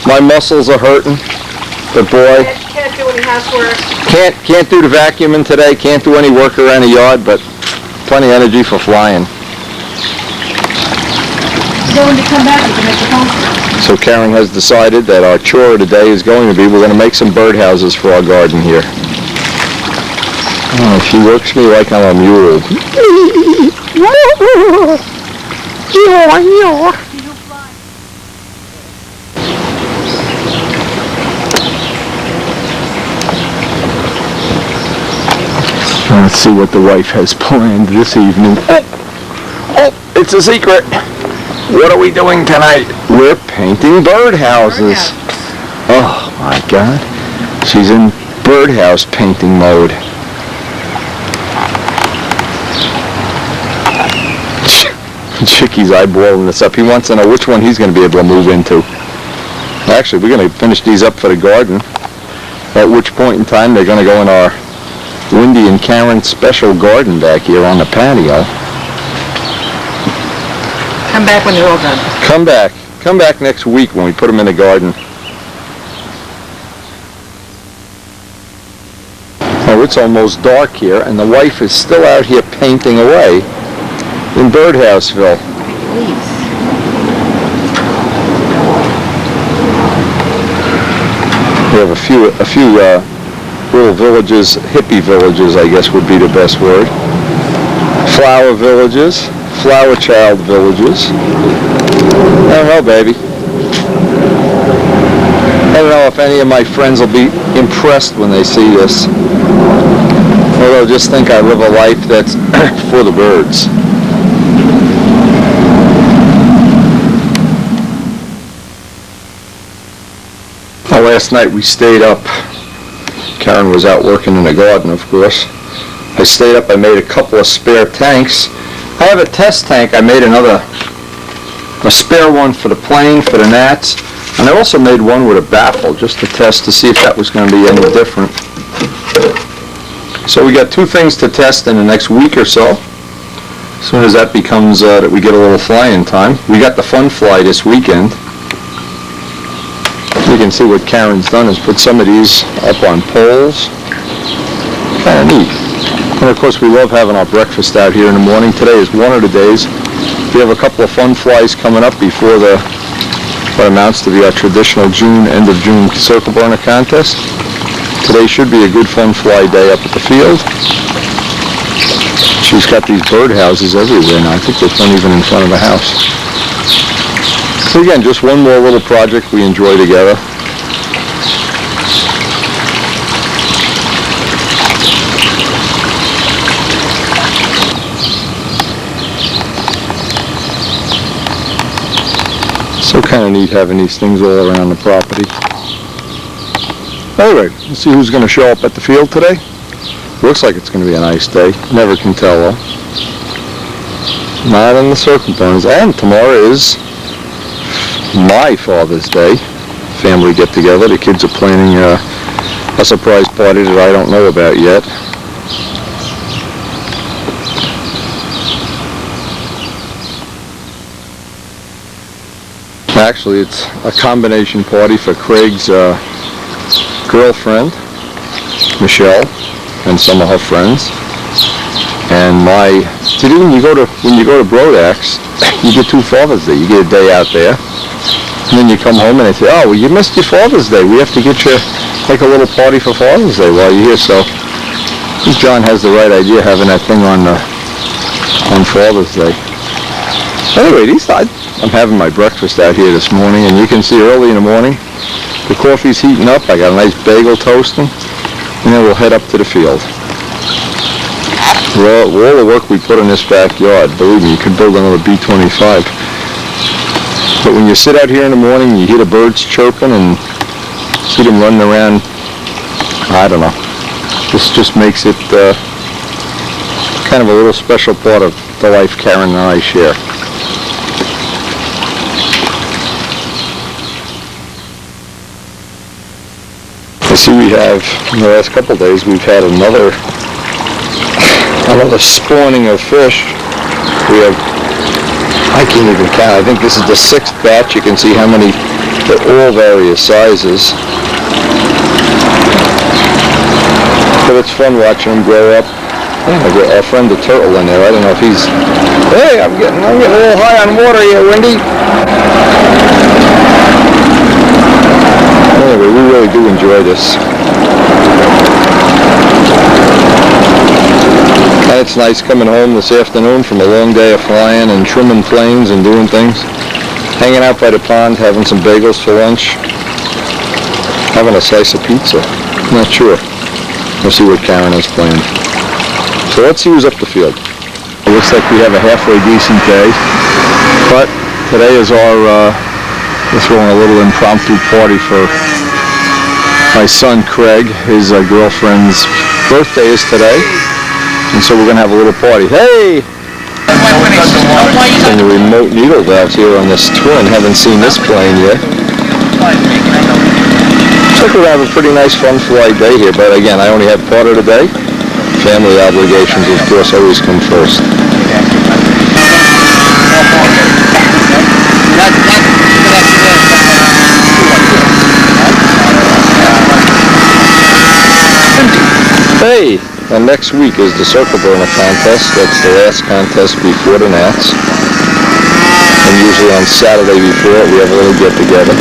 My muscles are hurting, but boy, Can't do any housework. can't do the vacuuming today, can't do any work around the yard, but plenty of energy for flying. So when you come back, you can make the phone. So Karen has decided that our chore of the day is going to be, we're going to make some birdhouses for our garden here. Oh, she works me like I'm a mule. Let's see what the wife has planned this evening. Oh, it's a secret. What are we doing tonight? We're painting birdhouses. Oh my God. She's in birdhouse painting mode. Chickie's eyeballing this up. He wants to know which one he's going to be able to move into. Actually, we're going to finish these up for the garden, at which point in time they're going to go in our Wendy and Karen special garden back here on the patio. Come back when they're all done. Come back. Come back next week when we put them in the garden. Oh, it's almost dark here, and the wife is still out here painting away in Birdhouseville. Please. We have a few little villages, hippie villages, I guess would be the best word. Flower villages, flower child villages. I don't know, baby. I don't know if any of my friends will be impressed when they see this. Or they'll just think I live a life that's for the birds. Last night we stayed up. Karen was out working in the garden, of course. I stayed up. I made a couple of spare tanks. I have a test tank. I made a spare one for the plane, for the gnats, and I also made one with a baffle just to test to see if that was going to be any different. So we got two things to test in the next week or so. As soon as that becomes that we get a little flying time. We got the fun fly this weekend. You can see what Karen's done is put some of these up on poles. Kind of neat. And of course we love having our breakfast out here in the morning. Today is one of the days. We have a couple of fun flies coming up before what amounts to be our traditional end of June circle burner contest. Today should be a good fun fly day up at the field. She's got these birdhouses everywhere now. I think there's one even in front of the house. So again, just one more little project we enjoy together. So kind of neat having these things all around the property. Anyway, let's see who's going to show up at the field today. Looks like it's going to be a nice day. Never can tell though. Not in the circle burners. And tomorrow is my Father's Day family get together. The kids are planning a surprise party that I don't know about yet. Actually, it's a combination party for Craig's girlfriend, Michelle, and some of her friends. And when you go to Brodax, you get two Father's Day. You get a day out there. And then you come home and they say, oh, well, you missed your Father's Day. We have to get you, like a little party for Father's Day while you're here. So I think John has the right idea having that thing on Father's Day. Anyway, I'm having my breakfast out here this morning, and you can see early in the morning, the coffee's heating up. I got a nice bagel toasting, and then we'll head up to the field. Well, all the work we put in this backyard, believe me, you could build another B-25. But when you sit out here in the morning, you hear the birds chirping and see them running around, I don't know. This just makes it kind of a little special part of the life Karen and I share. I see we have, in the last couple of days, we've had another Another spawning of fish. We have, I can't even count. I think this is the 6th batch. You can see how many, they're all various sizes. But it's fun watching them grow up. Yeah, our friend the turtle in there, I don't know if he's... Hey, I'm getting a little high on water here, Wendy. Anyway, we really do enjoy this. And it's nice coming home this afternoon from a long day of flying and trimming planes and doing things. Hanging out by the pond, having some bagels for lunch. Having a slice of pizza. Not sure. We'll see what Karen has planned. So let's see who's up the field. It looks like we have a halfway decent day, but today is our, we're throwing a little impromptu party for my son Craig. His girlfriend's birthday is today, and so we're going to have a little party. Hey! And the remote needle valves here on this twin. Haven't seen this plane yet. Looks like we're going to have a pretty nice fun flight day here, but again, I only have part of the day. Family obligations, of course, always come first. Hey, and next week is the Circle Burner contest. That's the last contest before the Nats. And usually on Saturday before it, we have a little get-together.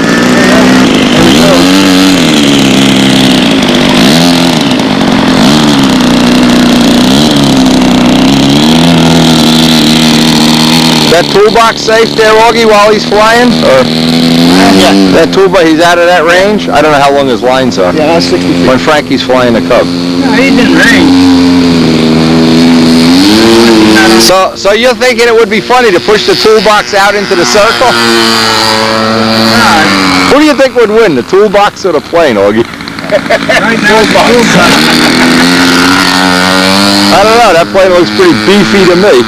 That toolbox safe there, Augie, while he's flying? Or that toolbox, he's out of that range? I don't know how long his lines are. Yeah, that's 60 feet. When Frankie's flying the Cub. No, he's in range. So you're thinking it would be funny to push the toolbox out into the circle? Who do you think would win, the toolbox or the plane, Augie? Right now, I don't know, that plane looks pretty beefy to me.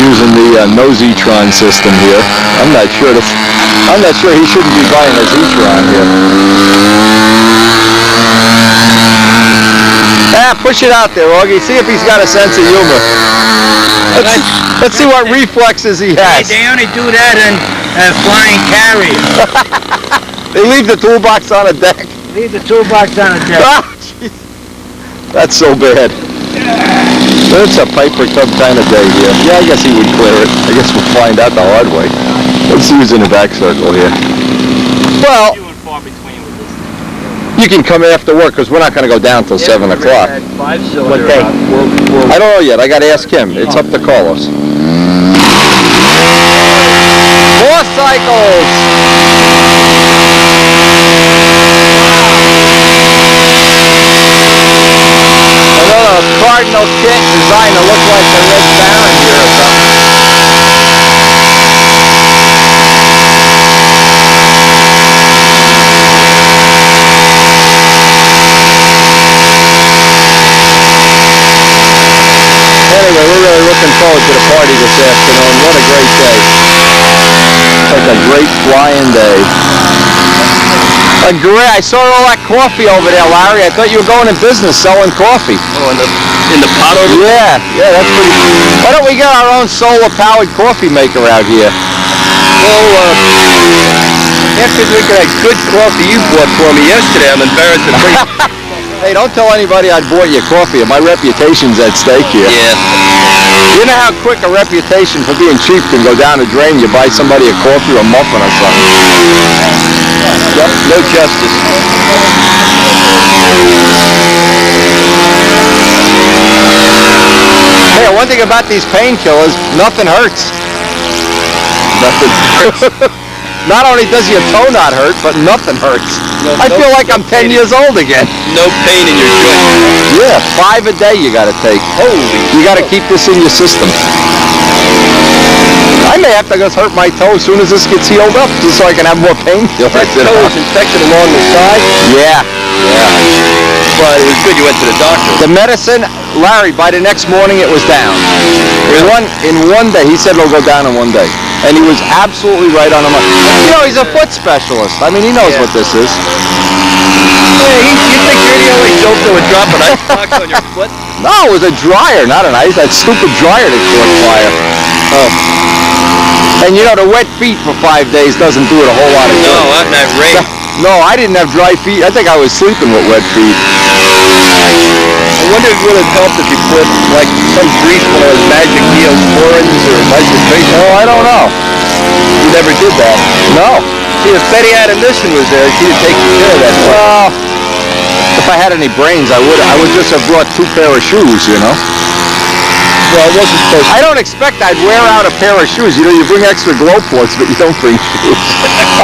Using the Nositron system here. I'm not sure he shouldn't be buying a Zetron here. Push it out there, Augie. See if he's got a sense of humor. Let's see what reflexes he has. They only do that in flying carriers. They leave the toolbox on a deck. Leave the toolbox on a deck. Ah, jeez. That's so bad. It's a Piper Cub kind of day here. Yeah, I guess he would clear it. I guess we'll find out the hard way. Let's see who's in the back circle here. Well, you can come after work because we're not going to go down till 7 o'clock. What day? I don't know yet. I got to ask him. It's up to Carlos. 4 cycles. Another Cardinal kit designed to look like the Red Baron here or something. Anyway, we're really looking forward to the party this afternoon. What a great day. Like a great flying day. I saw all that coffee over there, Larry. I thought you were going in business selling coffee. Oh, in the pot over there? Yeah, that's pretty cool. Why don't we get our own solar-powered coffee maker out here? Well, after drinking that good coffee you bought for me yesterday, I'm embarrassed to bring... Hey, don't tell anybody I bought you coffee. My reputation's at stake here. Yeah. You know how quick a reputation for being cheap can go down the drain? You buy somebody a coffee or a muffin or something. Yep, no justice. Hey, one thing about these painkillers, nothing hurts. Nothing hurts. Not only does your toe not hurt, but nothing hurts. I feel like I'm 10 years old again. No pain in your joint. Yeah, 5 a day you gotta take. Holy. You gotta keep this in your system. I may have to just hurt my toe as soon as this gets healed up, just so I can have more painkillers. That toe is infected along the side? Yeah. Yeah. But it was good you went to the doctor. The medicine, Larry, by the next morning it was down. In one day, he said it'll go down in one day. And he was absolutely right on the money. You know, he's a foot specialist. I mean, he knows what this is. Yeah, you think you're the only dope that would drop an icebox on your foot? No, it was a dryer, not an ice. That stupid dryer that caught fire. Oh. And you know, the wet feet for 5 days doesn't do it a whole lot of good. No, I'm not raised. No, I didn't have dry feet. I think I was sleeping with wet feet. I wonder if it would have helped if you put like some grease, one of those Magic Neosporins or nitrogen. Oh, I don't know. You never did that. No. See, if Betty Adamison was there, she'd have taken care of that. Well, if I had any brains, I would just have brought 2 pair of shoes, you know. Well, it wasn't supposed to. I don't expect I'd wear out a pair of shoes. You know, you bring extra glow ports, but you don't bring shoes.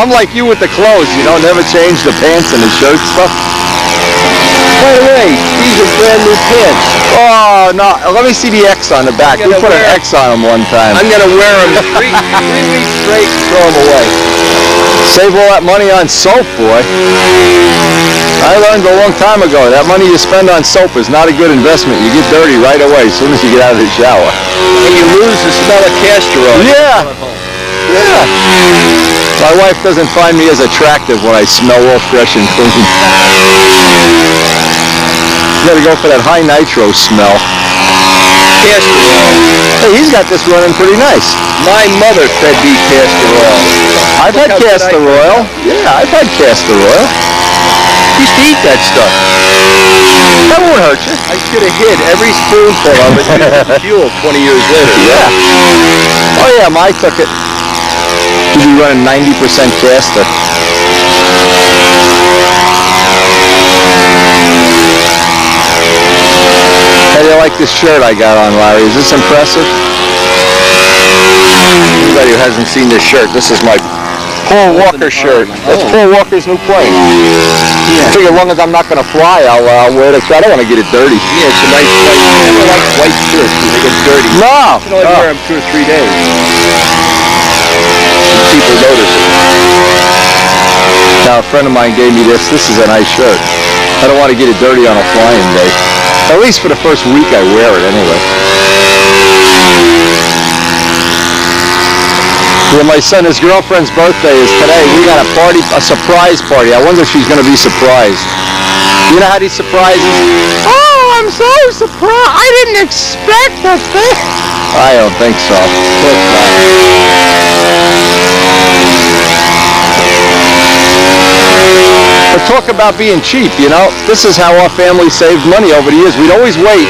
I'm like you with the clothes, you know, never change the pants and the shirt stuff. By the way, these are brand new pants. Oh, no, let me see the X on the back. We put an X on them one time. I'm going to wear them 3 weeks straight, throw them away. Save all that money on soap, boy. I learned a long time ago, that money you spend on soap is not a good investment. You get dirty right away as soon as you get out of the shower. And you lose the smell of castor oil. Yeah. Yeah. My wife doesn't find me as attractive when I smell all fresh and clean. You gotta go for that high nitro smell. Castor oil. Hey, he's got this running pretty nice. My mother fed me castor oil. I've had castor oil. Yeah, I've had castor oil. I used to eat that stuff. That won't hurt you. I should have hid every spoonful of it using fuel 20 years later. Yeah. Oh yeah, I took it. You'd be running 90% castor. How do you like this shirt I got on, Larry? Is this impressive? Anybody who hasn't seen this shirt, this is my Paul Walker shirt. That's Paul Walker's new plane. I figure as long as I'm not going to fly, I'll wear it. I don't want to get it dirty. Yeah, it's a nice white. I don't like white shirts because they get dirty. No! You can only wear them 2 or 3 days. And people notice it. Now, a friend of mine gave me this. This is a nice shirt. I don't want to get it dirty on a flying day. At least for the first week I wear it anyway. Yeah, my son, his girlfriend's birthday is today. We got a party, a surprise party. I wonder if she's going to be surprised. You know how these surprises? Oh, I'm so surprised. I didn't expect that thing. I don't think so. Of course not. But talk about being cheap, you know. This is how our family saved money over the years. We'd always wait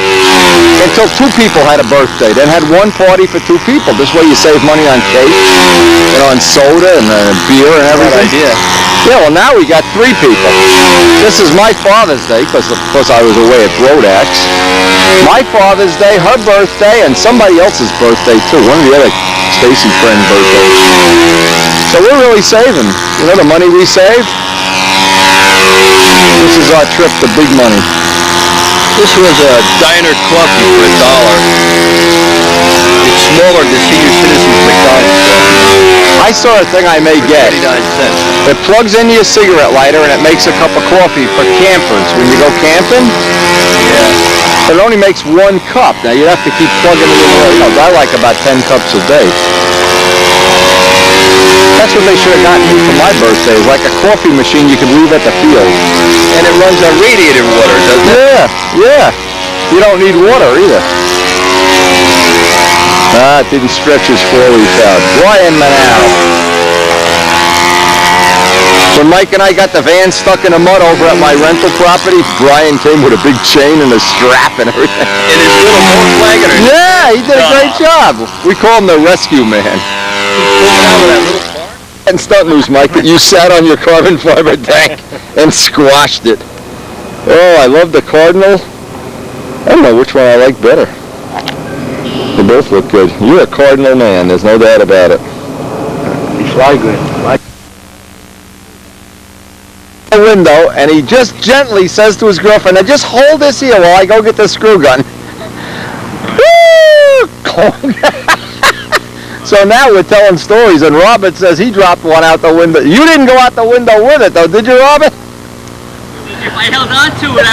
until 2 people had a birthday, then had one party for 2 people. This way you save money on cake, you know, on soda and beer and everything. Good idea. Yeah, well now we got 3 people. This is my Father's Day, because of course I was away at Rodax. My Father's Day, her birthday, and somebody else's birthday too. One of the other Stacy friend birthdays. So we're really saving. You know the money we save? This is our trip to big money. This was a diner coffee for $1. It's smaller than the senior citizens McDonald's coffee. I saw a thing I may get. 99 cents. It plugs into your cigarette lighter and it makes a cup of coffee for campers. When you go camping, Yeah. it only makes 1 cup. Now you have to keep plugging it in. You know, I like about 10 cups a day. That's what they should have gotten me for my birthday. It was like a coffee machine you could leave at the field. And it runs on radiated water, doesn't it? Yeah. You don't need water either. Ah, it didn't stretch his 4-leaf out. Brian Manow. When Mike and I got the van stuck in the mud over at my rental property, Brian came with a big chain and a strap and everything. And his little Volkswagen. Yeah, he did a great job. We call him the rescue man. Out of that little car. And stunt loose, Mike, that you sat on your carbon fiber tank and squashed it. Oh, I love the Cardinal. I don't know which one I like better. They both look good. You're a Cardinal man, there's no doubt about it. You fly good. The window, and he just gently says to his girlfriend, now just hold this here while I go get the screw gun. So now we're telling stories, and Robert says he dropped one out the window. You didn't go out the window with it, though, did you, Robert? If I held on to it,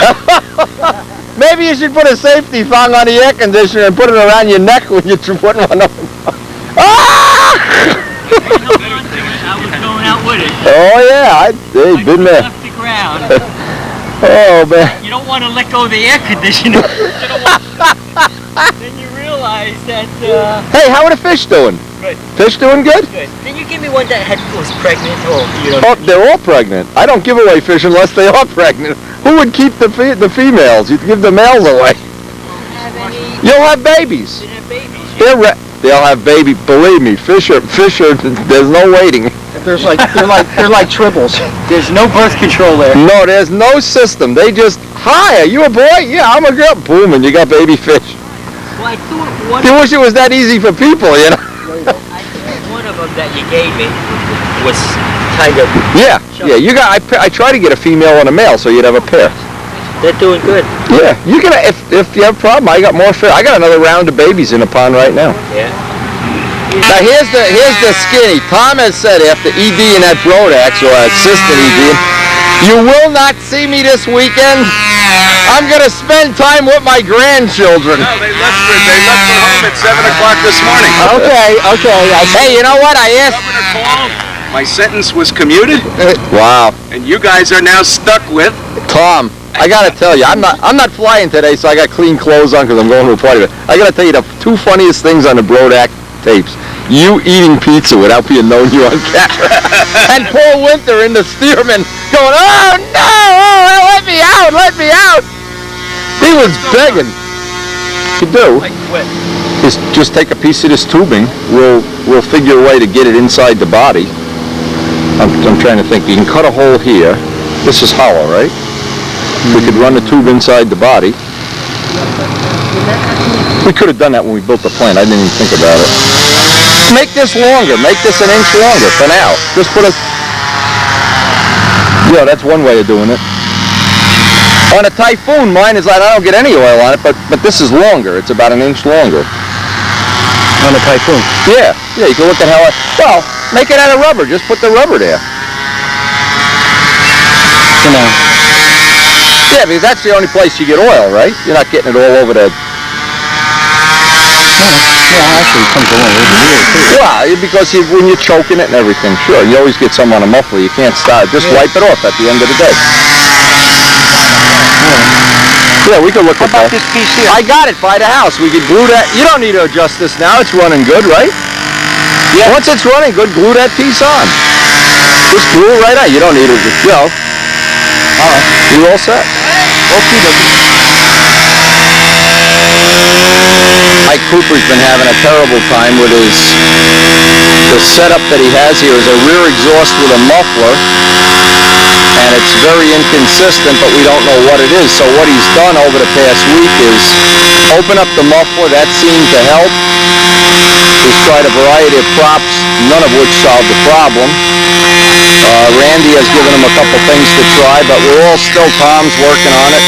Maybe you should put a safety thong on the air conditioner and put it around your neck when you're putting one on. Ah! I was going out with it. Oh yeah, hey, been there. Left the ground. Oh man. You don't want to let go of the air conditioner. Then you realize that. Hey, how are the fish doing? Good. Fish doing good? Good. Can you give me one that was pregnant? Or you don't? Oh, they're all pregnant. I don't give away fish unless they are pregnant. Who would keep the females? You'd give the males away. Have any? You'll have babies. They have babies. They'll have baby. Believe me, fish are. There's no waiting. They're like tribbles. There's no birth control there. No, there's no system. They just, hi, are you a boy? Yeah, I'm a girl. Boom, and you got baby fish. Well, I thought one. You wish it was that easy for people, you know? I thought one of them that you gave me was kind of. Yeah. You got. I try to get a female and a male, so you'd have a pair. They're doing good. Yeah, you can. If you have a problem, I got more fish. I got another round of babies in the pond right now. Yeah. Now here's the skinny. Tom has said after ED and that Brodax, or assistant ED, you will not see me this weekend. I'm gonna spend time with my grandchildren. No, they left for home at 7 o'clock this morning. Okay. Hey, you know what? I asked. Governor called. My sentence was commuted, Wow. and you guys are now stuck with. Tom, I gotta tell you, I'm not flying today, so I got clean clothes on because I'm going to a party. But I gotta tell you the two funniest things on the Brodax tapes. You eating pizza without being known you on camera. And Paul Winter in the Stearman going, oh no, let me out. He was begging. You do is just take a piece of this tubing. We'll figure a way to get it inside the body. I'm trying to think. You can cut a hole here. This is hollow, right? We could run the tube inside the body. We could have done that when we built the plant. I didn't even think about it. Make this longer. Make this an inch longer for now. Just put a... Yeah, that's one way of doing it. On a Typhoon, mine is like, I don't get any oil on it, but this is longer. It's about an inch longer. On a Typhoon? Yeah, you can look at how well, make it out of rubber. Just put the rubber there. For now. Yeah, because that's the only place you get oil, right? You're not getting it all over the... Yeah, actually it comes along over here too. Well, because when you're choking it and everything, sure, you always get some on a muffler. You can't stop. Just wipe it off at the end of the day. Yeah, we could look at that. How about this piece here? I got it by the house. We could glue that. You don't need to adjust this now. It's running good, right? Yeah. Once it's running good, glue that piece on. Just glue it right on. You don't need it. You know. All right. You all set? Okay, Mike Cooper's been having a terrible time with the setup that he has here is a rear exhaust with a muffler, and it's very inconsistent, but we don't know what it is. So what he's done over the past week is open up the muffler. That seemed to help. He's tried a variety of props, none of which solved the problem. Randy has given him a couple things to try, but we're all still, Tom's working on it.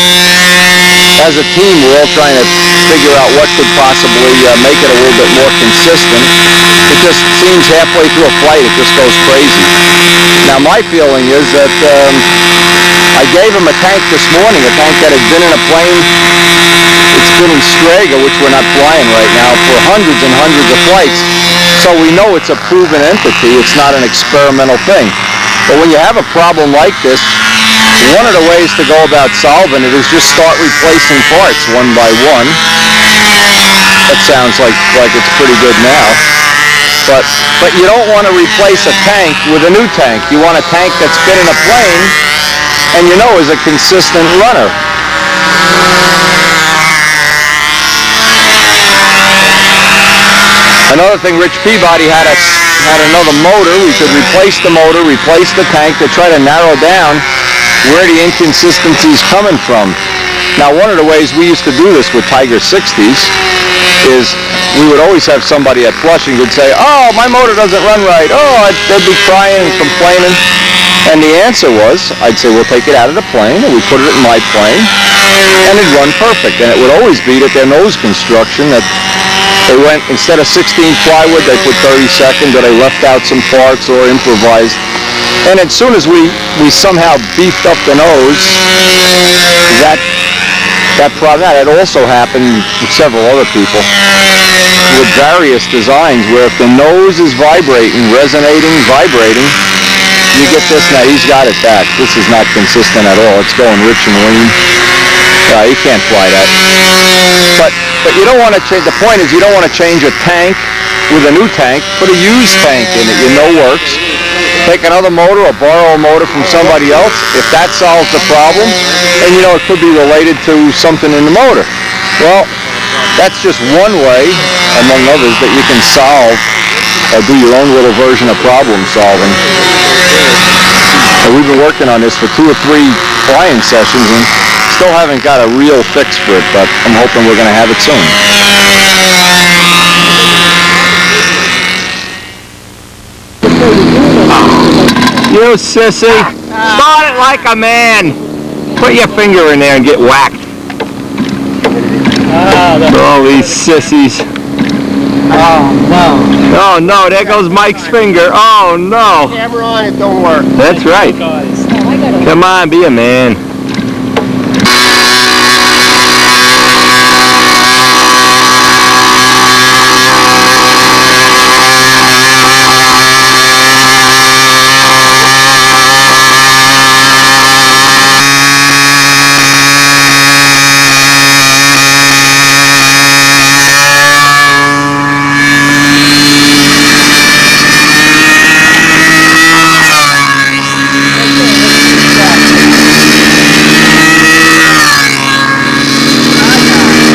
As a team, we're all trying to figure out what could possibly make it a little bit more consistent. It just seems halfway through a flight, it just goes crazy. Now, my feeling is that I gave him a tank this morning, a tank that had been in a plane. It's been in Straga, which we're not flying right now, for hundreds and hundreds of flights. So we know it's a proven entity. It's not an experimental thing. But when you have a problem like this, one of the ways to go about solving it is just start replacing parts one by one. That sounds like it's pretty good now. But you don't want to replace a tank with a new tank. You want a tank that's been in a plane and you know is a consistent runner. Another thing, Rich Peabody had another motor. We could replace the motor, replace the tank to try to narrow down where the inconsistency is coming from. Now, one of the ways we used to do this with Tiger 60s is we would always have somebody at Flushing who'd say, oh, my motor doesn't run right. Oh, they'd be crying and complaining. And the answer was, I'd say, we'll take it out of the plane, and we put it in my plane, and it'd run perfect. And it would always be that their nose construction, that they went, instead of 16 plywood, they put 32nd, or they left out some parts or improvised. And as soon as we somehow beefed up the nose, that That also happened with several other people with various designs where if the nose is vibrating, resonating, vibrating, you get this. Now he's got it back. This is not consistent at all. It's going rich and lean. Yeah, you can't fly that. But you don't want to change. The point is you don't want to change a tank with a new tank. Put a used tank in it you know works. Take another motor or borrow a motor from somebody else. If that solves the problem, and you know it could be related to something in the motor. Well, that's just one way, among others, that you can solve or do your own little version of problem solving. And we've been working on this for 2 or 3 flying sessions and still haven't got a real fix for it, but I'm hoping we're going to have it soon. You sissy! Start it like a man! Put your finger in there and get whacked. Oh, these sissies. Oh, no. Oh no, there goes Mike's finger. Oh no. Camera on, it don't work. That's right. Come on, be a man.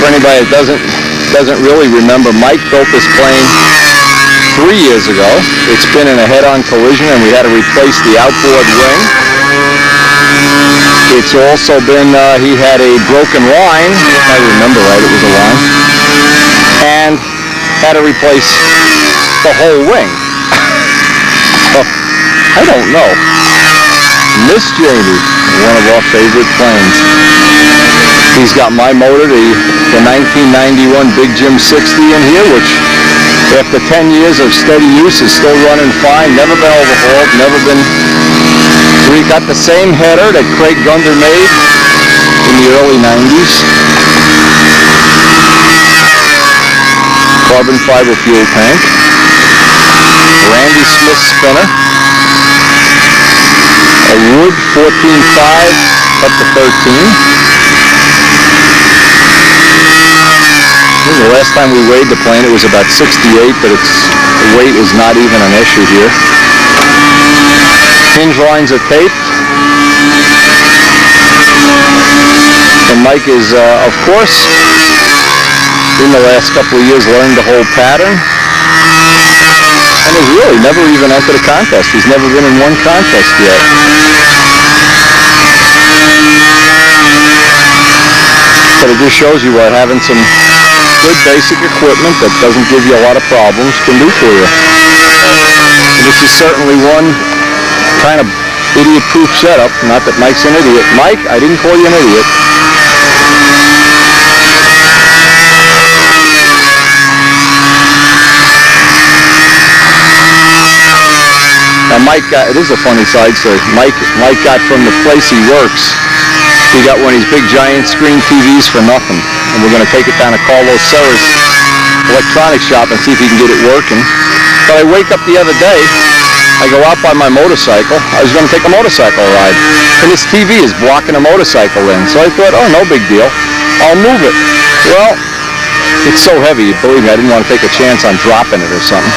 For anybody that doesn't really remember, Mike built this plane 3 years ago. It's been in a head-on collision and we had to replace the outboard wing. It's also been, he had a broken line, if I remember right, it was a line, and had to replace the whole wing. I don't know. Miss Jamie, one of our favorite planes. He's got my motor, the 1991 Big Jim 60 in here, which after 10 years of steady use is still running fine, never been overhauled, never been... We got the same header that Craig Gunder made in the early 90s. Carbon fiber fuel tank. Randy Smith spinner. A wood 14.5 up to 13. The last time we weighed the plane, it was about 68, but the weight is not even an issue here. Hinge lines are taped. And Mike is, of course, in the last couple of years learned the whole pattern. And has really never even entered a contest. He's never been in one contest yet. But it just shows you what having some good basic equipment that doesn't give you a lot of problems can do for you. And this is certainly one kind of idiot-proof setup. Not that Mike's an idiot. Mike, I didn't call you an idiot. Now Mike got, it is a funny side story. Mike got from the place he works, he got one of these big giant screen TVs for nothing. And we're going to take it down to Carlos Serra's electronics shop and see if he can get it working. But I wake up the other day, I go out by my motorcycle. I was going to take a motorcycle ride. And this TV is blocking a motorcycle in. So I thought, oh, no big deal. I'll move it. Well, it's so heavy, believe me, I didn't want to take a chance on dropping it or something.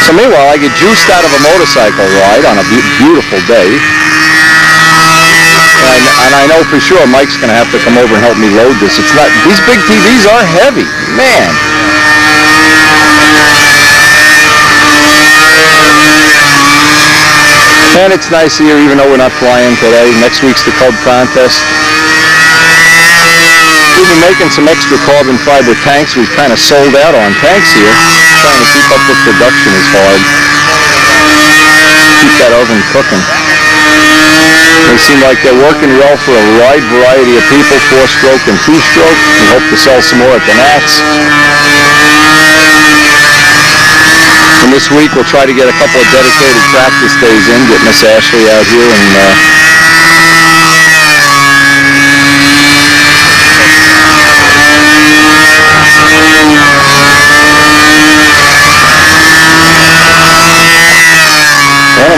So meanwhile, I get juiced out of a motorcycle ride on a beautiful day. And I know for sure Mike's going to have to come over and help me load this. It's not, these big TVs are heavy, man. And it's nice here, even though we're not flying today. Next week's the Cub contest. We've been making some extra carbon fiber tanks. We've kind of sold out on tanks here. Trying to keep up with production is hard. Keep that oven cooking. They seem like they're working well for a wide variety of people, 4-stroke and 2-stroke. We hope to sell some more at the Nats. And this week we'll try to get a couple of dedicated practice days in, get Miss Ashley out here and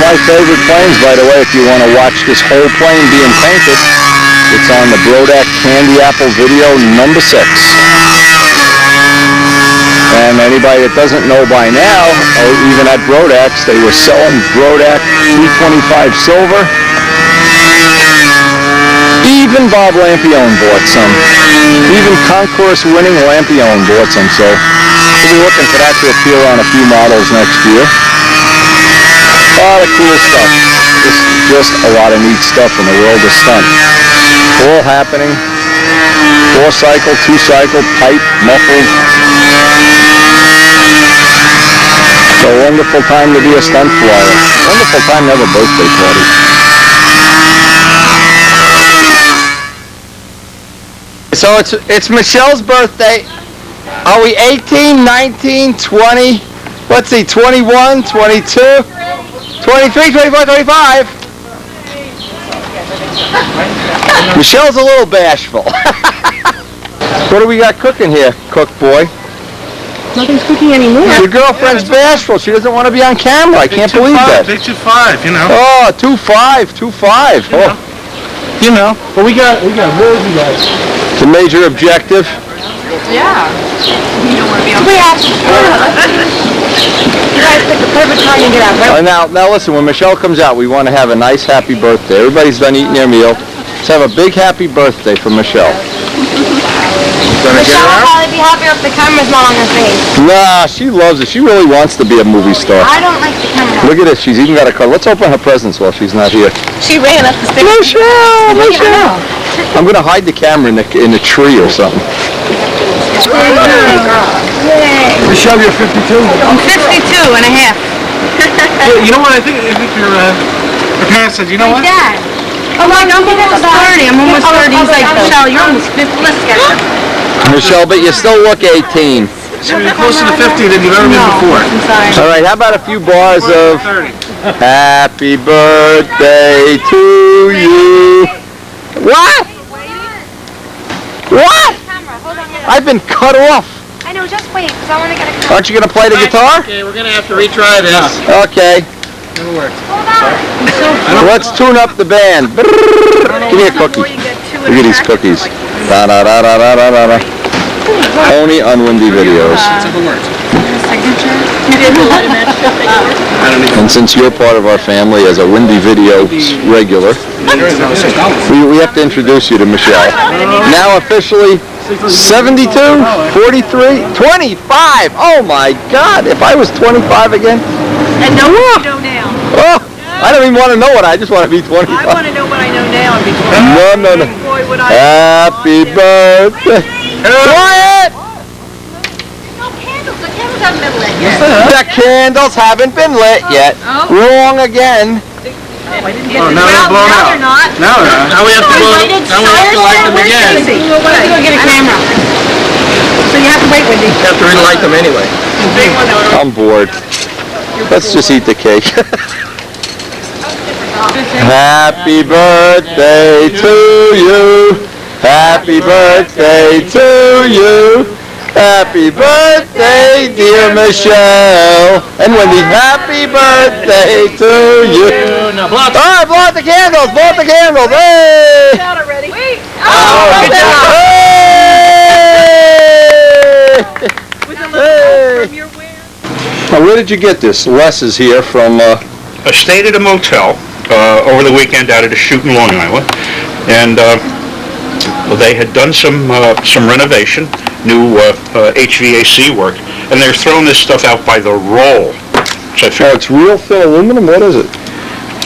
my favorite planes, by the way, if you want to watch this whole plane being painted. It's on the Brodak Candy Apple video number 6. And anybody that doesn't know by now, even at Brodak's, they were selling Brodak 325 silver. Even Bob Lampione bought some. Even concourse winning Lampione bought some, so we'll be looking for that to appear on a few models next year. A lot of cool stuff. Just a lot of neat stuff in the world of stunt. All happening. 4-cycle, 2-cycle, pipe, muffled. It's a wonderful time to be a stunt flyer. Wonderful time to have a birthday party. So it's Michelle's birthday. Are we 18, 19, 20? Let's see, 21, 22, 23, 24, 25. Michelle's a little bashful. What do we got cooking here, cook boy? Nothing's cooking anymore. Your girlfriend's bashful. She doesn't want to be on camera. I can't believe that. Picture 5, you know. Oh, 2-5, 2-5. Oh. You know. But we got really good guys. It's a major objective. Yeah. You don't want to be on. We have to. You guys pick the perfect time to get out, right? Now listen, when Michelle comes out, we want to have a nice happy birthday. Everybody's done eating their meal. Let's have a big happy birthday for Michelle. Michelle will probably be happier if the camera's not on her face. Nah, she loves it. She really wants to be a movie star. I don't like the camera. Look at this. She's even got a car. Let's open her presents while she's not here. She ran up the stairs. Michelle! I'm going to hide the camera in the tree or something. Michelle, you're 52. I'm 52 and a half. You know what? I think your parents said, you know what? My dad. Oh, I'm almost 30. I'm almost 30. He's like, Michelle, you're almost 50. Let's get her. Michelle, but you still look 18. So you're closer to 50 than you've ever been before. I'm sorry. All right, how about a few bars of 30. Happy birthday to you? What? What? I've been cut off. I know, just wait, because I want to get a camera. Aren't you going to play the guitar? Okay, we're going to have to retry this. Okay. It'll work. Hold on. Let's tune up the band. Give me a cookie. Look at these cookies. Da da da da da da da. Only on Windy Videos. And since you're part of our family as a Windy Videos regular, we have to introduce you to Michelle. Now officially 72, 43, 25. Oh my God! If I was 25 again. And know what you know now. Oh, I don't even want to know it. I just want to be 25. I want to know what I know now and be 25. No. Boy, would I. Happy birthday. Quiet! No candles. The candles haven't been lit yet. The candles haven't been lit yet. Wrong again. Oh, now they're blown out. They're not. Now we have to blow. Now we have to light them again. You know what? I go get a camera. So you have to wait, Wendy. You have to relight them anyway. Big one, though. I'm bored. Let's just eat the cake. Happy birthday to you. Happy birthday to you. Happy birthday, dear Michelle. And Wendy, happy birthday to you. Now blow out All right, blow out the candles. Blow out the candles. Hey! Out already. Wait. Hey! With a little from your wear. Now, where did you get this? Les is here from... I stayed at a motel over the weekend out at a shoot in Long Island, and they had done some renovation, new HVAC work, and they're throwing this stuff out by the roll. So I Oh, figured, it's real thin aluminum? What is it?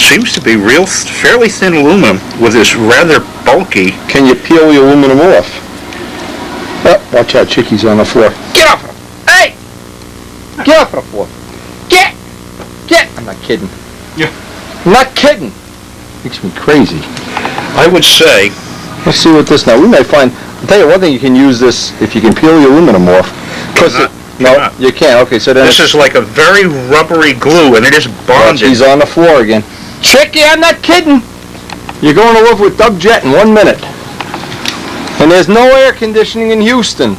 seems to be real, fairly thin aluminum with this rather bulky. Can you peel the aluminum off? Oh, watch out, Chicky's on the floor. Get off! Hey! Get off the floor! Get! I'm not kidding. Yeah. I'm not kidding! Makes me crazy. I would say, Let's see what this now. We may find... I'll tell you one thing, you can use this if you can peel the aluminum off. No, you can't. Okay, so then... this is like a very rubbery glue, and it is bonded. He's on the floor again. Chicky, I'm not kidding! You're going to live with Doug Jett in 1 minute. And there's no air conditioning in Houston.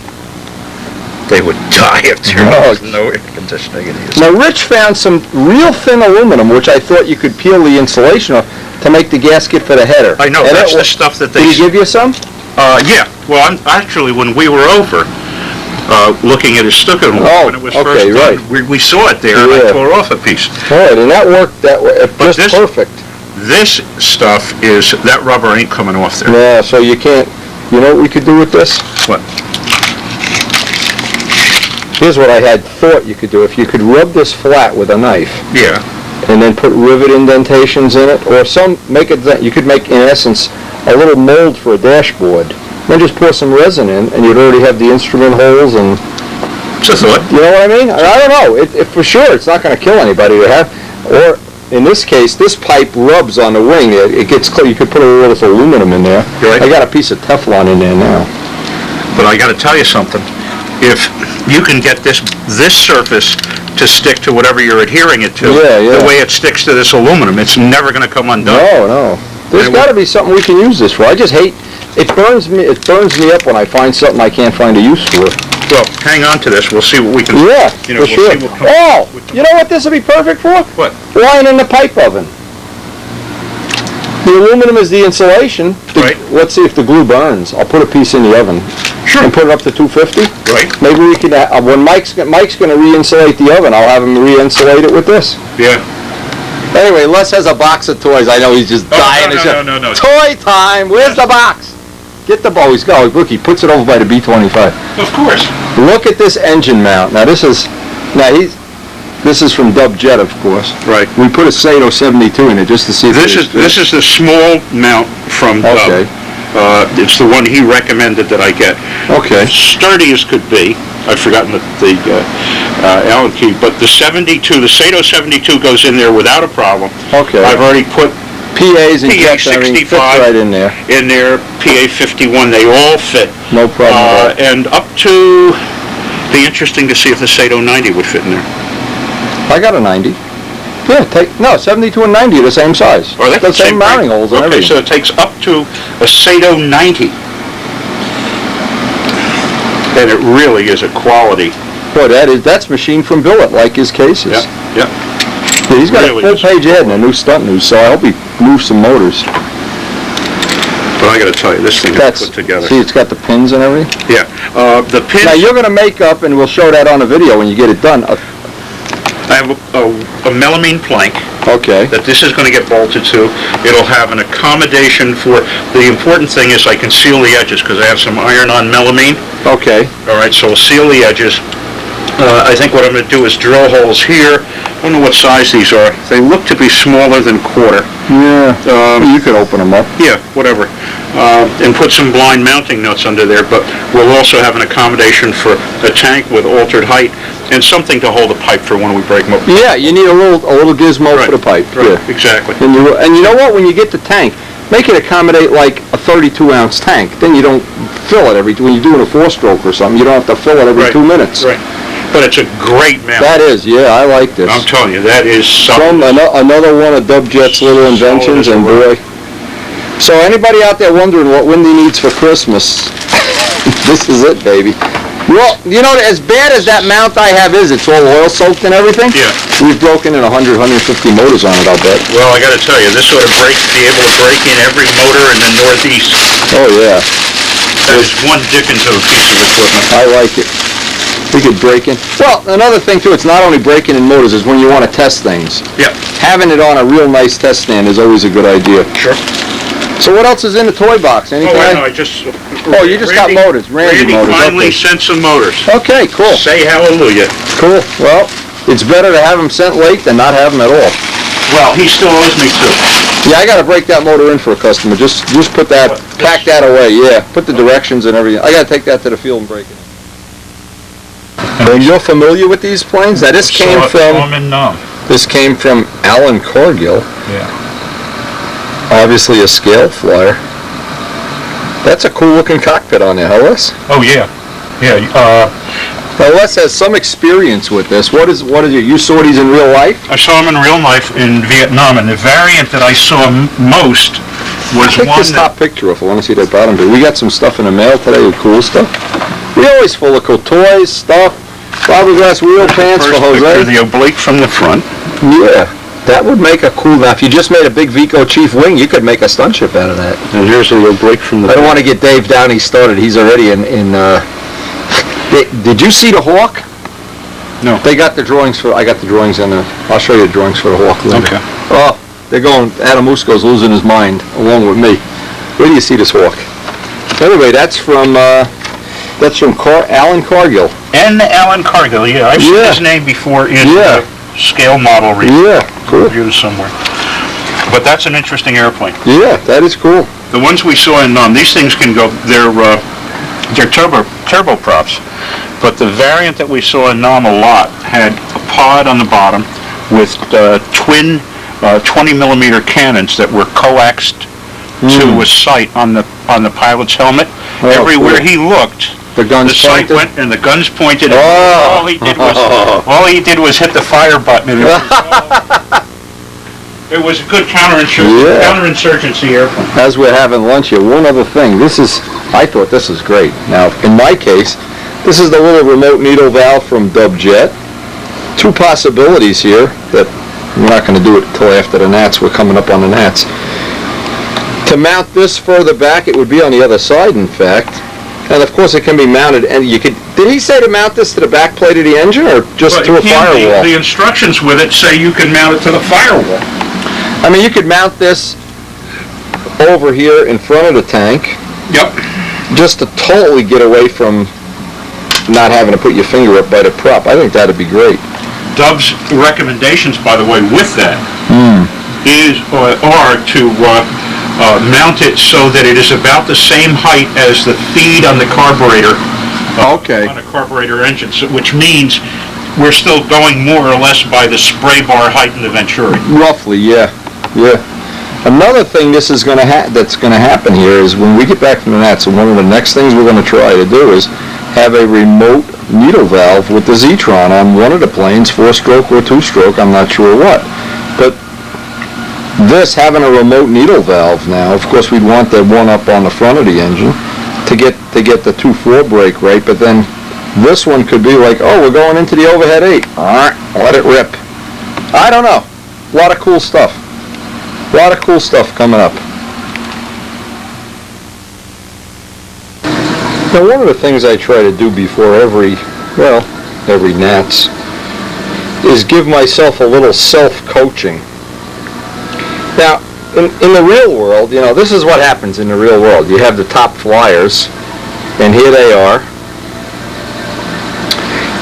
They would die if there was no air conditioning in these. Now, Rich found some real thin aluminum, which I thought you could peel the insulation off to make the gasket for the header. I know, And that's it the wa- stuff that they... Did he give you some? Yeah, well, actually, when we were over, looking at his stucco, when it was first done, we saw it there, and I tore off a piece. All right, and that worked just perfect. This stuff is, that rubber ain't coming off there. Yeah, so you can't, you know what we could do with this? What? Here's what I had thought you could do. If you could rub this flat with a knife, Yeah. and then put rivet indentations in it, or you could make, in essence, a little mold for a dashboard. Then just pour some resin in, and you'd already have the instrument holes and... It's a thought. You know what I mean? I don't know. For sure, it's not going to kill anybody to have... Or, in this case, this pipe rubs on the wing. It gets clear. You could put a little aluminum in there. You're right. I got a piece of Teflon in there now. But I got to tell you something. If you can get this surface to stick to whatever you're adhering it to, the way it sticks to this aluminum, it's never going to come undone. No. There's got to be something we can use this for. I just hate... It burns me up when I find something I can't find a use for. Well, hang on to this. We'll see what we can... Yeah, we'll for sure. You know what this would be perfect for? What? Wine in the pipe oven. The aluminum is the insulation. Right. Let's see if the glue burns. I'll put a piece in the oven. Sure. And put it up to 250. Right. Maybe we can, when Mike's going to re-insulate the oven, I'll have him re-insulate it with this. Yeah. Anyway, Les has a box of toys. I know he's just dying. No. Toy time! Where's the box? Get the ball. He's got. Look, he puts it over by the B-25. Of course. Look at this engine mount. Now this is from Dub Jet, of course. Right. We put a Sato 72 in it just to see if this is the small mount from Dub. Okay. It's the one he recommended that I get. Okay. Sturdy as could be. I've forgotten the Allen key, but the 72, the Sato 72 goes in there without a problem. Okay. I've already put PAs and PA jets, everything 65 fits right in there. PA 51, they all fit. No problem at all. And up to, be interesting to see if the Sato 90 would fit in there. I got a 90. Yeah, 72 and 90 are the same size. Are they? The same mounting holes and everything. Okay, so it takes up to a Sato 90. And it really is a quality. Boy, that's machined from billet, like his cases. Yeah. Yeah, he's got Really a full-page ad and a new stunt news, so I hope he moves some motors. But I got to tell you, this thing is put together. See, it's got the pins and everything. Yeah, the pins. Now you're going to make up, and we'll show that on a video when you get it done. I have a melamine plank. Okay. That this is going to get bolted to. It'll have an accommodation for. The important thing is I can seal the edges because I have some iron-on melamine. Okay. All right, so we'll seal the edges. I think what I'm going to do is drill holes here. I don't know what size these are. They look to be smaller than quarter. Yeah. You could open them up. Yeah, whatever. And put some blind mounting nuts under there, but we'll also have an accommodation for a tank with altered height and something to hold a pipe for when we break them up. Yeah, you need a little gizmo for the pipe. Right, yeah. Exactly. And you know what? When you get the tank, make it accommodate like a 32-ounce tank. Then you don't fill it when you're doing a 4-stroke or something. You don't have to fill it every 2 minutes. Right. But it's a great mount. That is, yeah, I like this. I'm telling you, that is something. Another one of Dub Jet's little inventions, and boy. So anybody out there wondering what Wendy needs for Christmas, this is it, baby. Well, you know, as bad as that mount I have is, it's all oil soaked and everything. Yeah. We've broken in 100, 150 motors on it, I'll bet. Well, I got to tell you, this ought to be able to break in every motor in the Northeast. Oh yeah. That is one dickens of a piece of equipment. I like it. We could break in. Well, another thing too, it's not only breaking in motors, is when you want to test things. Yeah. Having it on a real nice test stand is always a good idea. Sure. So what else is in the toy box? Anything? Oh, you just got motors, Randy motors. Finally sent some motors. Okay, cool. Say hallelujah. Cool. Well, it's better to have them sent late than not have them at all. Well, he still owes me two. Yeah, I got to break that motor in for a customer. Just put that, pack that away. Yeah, put the directions and everything. I got to take that to the field and break it. And you're familiar with these planes? Now this came from Alan Cargill. Yeah. Obviously a scale flyer. That's a cool looking cockpit on there, huh, Les? Oh yeah. Yeah. Now Les has some experience with this. What is it? You saw these in real life? I saw them in real life in Vietnam, and the variant that I saw most was Take one this top picture off. I want to see that bottom bit. We got some stuff in the mail today with cool stuff. We always full of cool toys, stuff, fiberglass wheel pants for First picture, Jose. the oblique from the front. Yeah, that would make a cool, now if you just made a big Vico Chief wing, you could make a stunt ship out of that. And here's the oblique from the I don't want to get Dave Downey started, he's already in did you see the Hawk? No. They got the drawings for, I got the drawings in there. I'll show you the drawings for the Hawk later. Okay. Oh, they're going, Adam Musco's losing his mind, along with me. Where do you see this Hawk? Anyway, that's from Alan Cargill. And Alan Cargill, yeah. I've seen his name before in scale model review. Yeah, cool. Reviews somewhere. But that's an interesting airplane. Yeah, that is cool. The ones we saw in these things can go, they're turboprops. But the variant that we saw in Nam a lot had a pod on the bottom with twin 20mm cannons that were coaxed to a sight on the pilot's helmet. Everywhere he looked, the sight went and the guns pointed. And all he did was hit the fire button. And it was a good counterinsurgency airplane. As we're having lunch here, one other thing. I thought this was great. Now, in my case, this is the little remote needle valve from Dubjet. Two possibilities here that we're not going to do it until after the Nats. We're coming up on the Nats. To mount this further back, it would be on the other side, in fact. And of course, it can be mounted. And you could. Did he say to mount this to the back plate of the engine, or just to a firewall? The instructions with it say you can mount it to the firewall. I mean, you could mount this over here in front of the tank. Yep. Just to totally get away from not having to put your finger up by the prop. I think that'd be great. Dub's recommendations, by the way, with that are to mount it so that it is about the same height as the feed on the carburetor. On a carburetor engine, which means we're still going more or less by the spray bar height in the Venturi. Roughly, yeah. Another thing that's going to happen here is when we get back from the Nats, and one of the next things we're going to try to do is have a remote needle valve with the Zetron on one of the planes, 4-stroke or 2-stroke, I'm not sure what. But this, having a remote needle valve now, of course we'd want the one up on the front of the engine to get the 2-4 brake right, but then this one could be like, oh, we're going into the overhead 8. All right, let it rip. I don't know. A lot of cool stuff. A lot of cool stuff coming up. Now, one of the things I try to do before every Nats is give myself a little self-coaching. Now, in the real world, this is what happens in the real world. You have the top flyers, and here they are,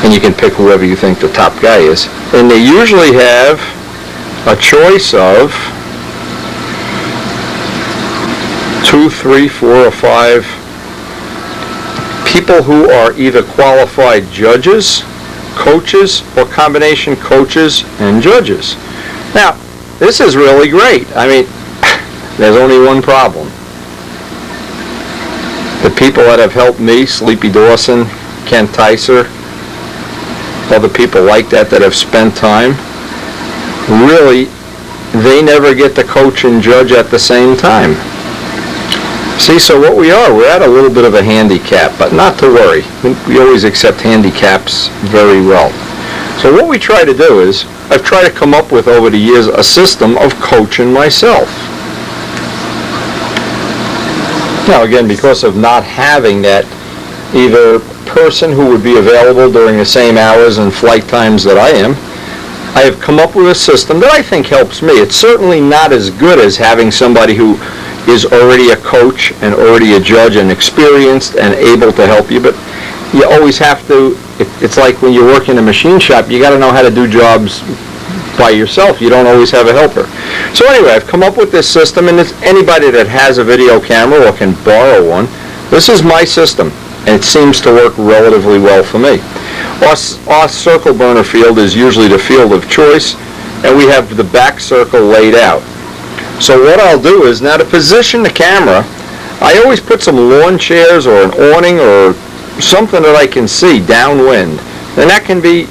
and you can pick whoever you think the top guy is. And they usually have a choice of 2, 3, 4, or 5 people who are either qualified judges, coaches, or combination coaches and judges. Now, this is really great. I mean, there's only one problem. The people that have helped me, Sleepy Dawson, Ken Tyser, other people like that have spent time, really, they never get to coach and judge at the same time. See, so what we're at a little bit of a handicap, but not to worry. We always accept handicaps very well. So what we try to do is, I've tried to come up with over the years a system of coaching myself. Now again, because of not having that either person who would be available during the same hours and flight times that I am, I have come up with a system that I think helps me. It's certainly not as good as having somebody who is already a coach and already a judge and experienced and able to help you, but you always have to, it's like when you work in a machine shop, you got to know how to do jobs by yourself. You don't always have a helper. So anyway, I've come up with this system, and it's anybody that has a video camera or can borrow one, this is my system, and it seems to work relatively well for me. Our circle burner field is usually the field of choice, and we have the back circle laid out. So what I'll do is, now to position the camera, I always put some lawn chairs or an awning or something that I can see downwind. And that can be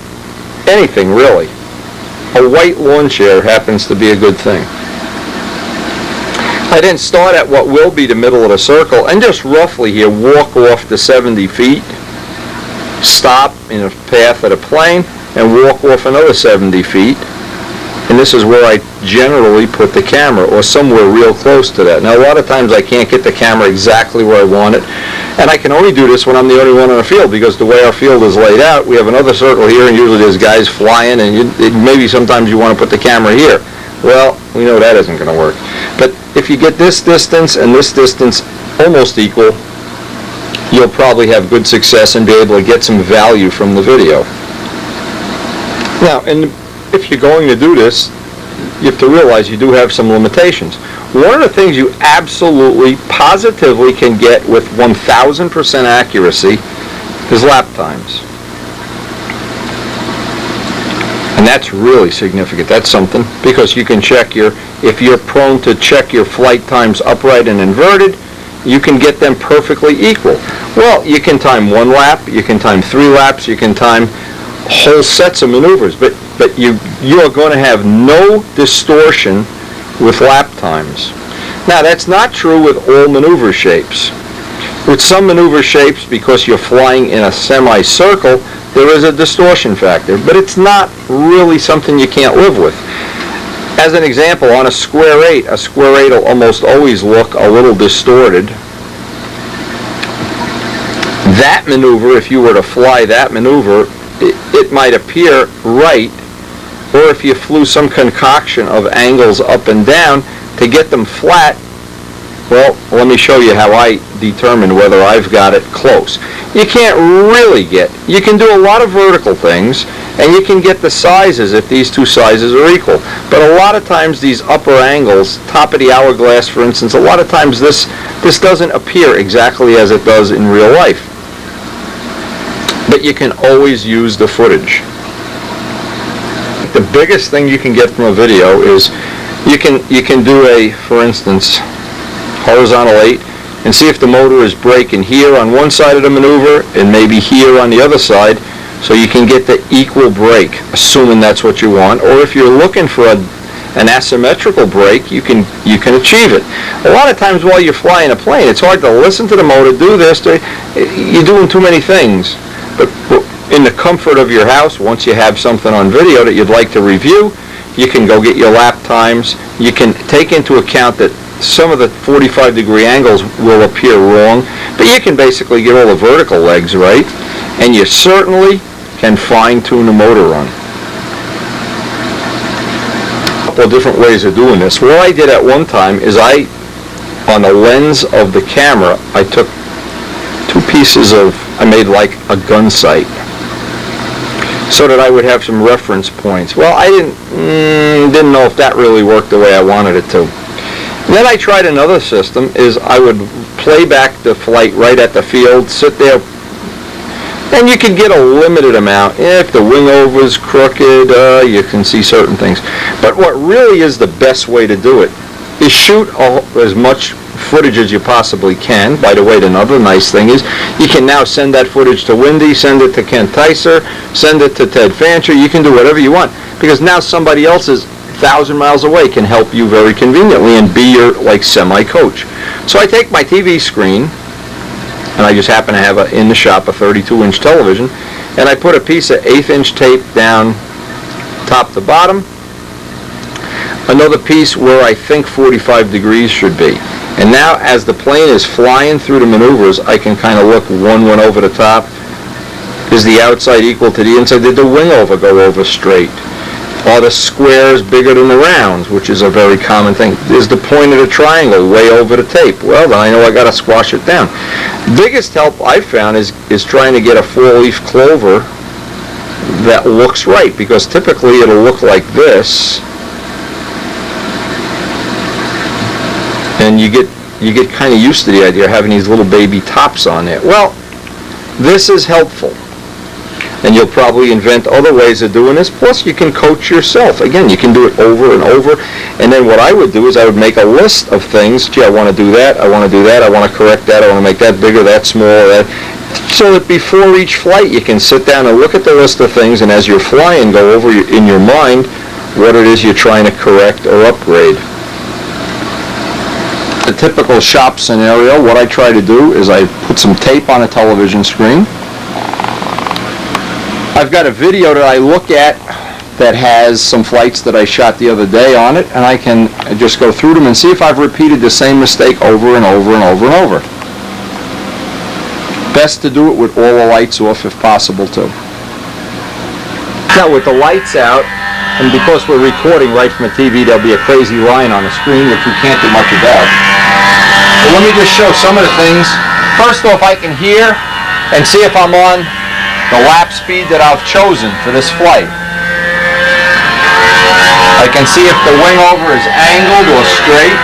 anything, really. A white lawn chair happens to be a good thing. I then start at what will be the middle of the circle and just roughly here walk off the 70 feet stop in a path of the plane, and walk off another 70 feet. And this is where I generally put the camera, or somewhere real close to that. Now, a lot of times I can't get the camera exactly where I want it, and I can only do this when I'm the only one on the field, because the way our field is laid out, we have another circle here, and usually there's guys flying, and maybe sometimes you want to put the camera here. Well, we know that isn't going to work. But if you get this distance and this distance almost equal, you'll probably have good success and be able to get some value from the video. Now, and if you're going to do this, you have to realize you do have some limitations. One of the things you absolutely, positively can get with 1,000% accuracy is lap times. And that's really significant. That's something, because you can check if you're prone to check your flight times upright and inverted, you can get them perfectly equal. Well, you can time 1 lap, you can time 3 laps, you can time whole sets of maneuvers, but you are going to have no distortion with lap times. Now, that's not true with all maneuver shapes. With some maneuver shapes, because you're flying in a semicircle, there is a distortion factor, but it's not really something you can't live with. As an example, on a square 8 will almost always look a little distorted. That maneuver, if you were to fly that maneuver, it might appear right, or if you flew some concoction of angles up and down to get them flat, well, let me show you how I determine whether I've got it close. You can't really you can do a lot of vertical things, and you can get the sizes if these two sizes are equal. But a lot of times these upper angles, top of the hourglass for instance, a lot of times this doesn't appear exactly as it does in real life. But you can always use the footage. The biggest thing you can get from a video is you can do for instance, horizontal 8, and see if the motor is braking here on one side of the maneuver and maybe here on the other side, so you can get the equal brake, assuming that's what you want. Or if you're looking for an asymmetrical brake, you can achieve it. A lot of times while you're flying a plane, it's hard to listen to the motor, do this, you're doing too many things. But in the comfort of your house, once you have something on video that you'd like to review, you can go get your lap times. You can take into account that some of the 45-degree angles will appear wrong, but you can basically get all the vertical legs right, and you certainly can fine-tune the motor run. A couple of different ways of doing this. What I did at one time is on the lens of the camera, I took 2 pieces I made like a gun sight, so that I would have some reference points. Well, I didn't know if that really worked the way I wanted it to. And then I tried another system, is I would play back the flight right at the field, sit there, and you can get a limited amount. If the wing over is crooked, you can see certain things. But what really is the best way to do it is shoot as much footage as you possibly can. By the way, another nice thing is you can now send that footage to Wendy, send it to Kent Tyser, send it to Ted Fancher. You can do whatever you want, because now somebody else is 1,000 miles away can help you very conveniently and be your semi-coach. So I take my TV screen, and I just happen to have in the shop a 32-inch television, and I put a piece of 1/8-inch tape down top to bottom, another piece where I think 45 degrees should be. And now as the plane is flying through the maneuvers, I can kind of look one over the top. Is the outside equal to the inside? Did the wing over go over straight? Are the squares bigger than the rounds, which is a very common thing? Is the point of the triangle way over the tape? Well, then I know I got to squash it down. Biggest help I've found is trying to get a 4-leaf clover that looks right, because typically it'll look like this, and you get kind of used to the idea of having these little baby tops on it. Well, this is helpful. And you'll probably invent other ways of doing this. Plus, you can coach yourself. Again, you can do it over and over. And then what I would do is I would make a list of things. Gee, I want to do that. I want to do that. I want to correct that. I want to make that bigger, that smaller, that. So that before each flight, you can sit down and look at the list of things, and as you're flying, go over in your mind what it is you're trying to correct or upgrade. The typical shop scenario, what I try to do is I put some tape on a television screen. I've got a video that I look at that has some flights that I shot the other day on it, and I can just go through them and see if I've repeated the same mistake over and over and over and over. Best to do it with all the lights off if possible too. Now with the lights out, and because we're recording right from a TV, there'll be a crazy line on the screen which we can't do much about. But let me just show some of the things. First off, I can hear and see if I'm on the lap speed that I've chosen for this flight. I can see if the wing over is angled or straight.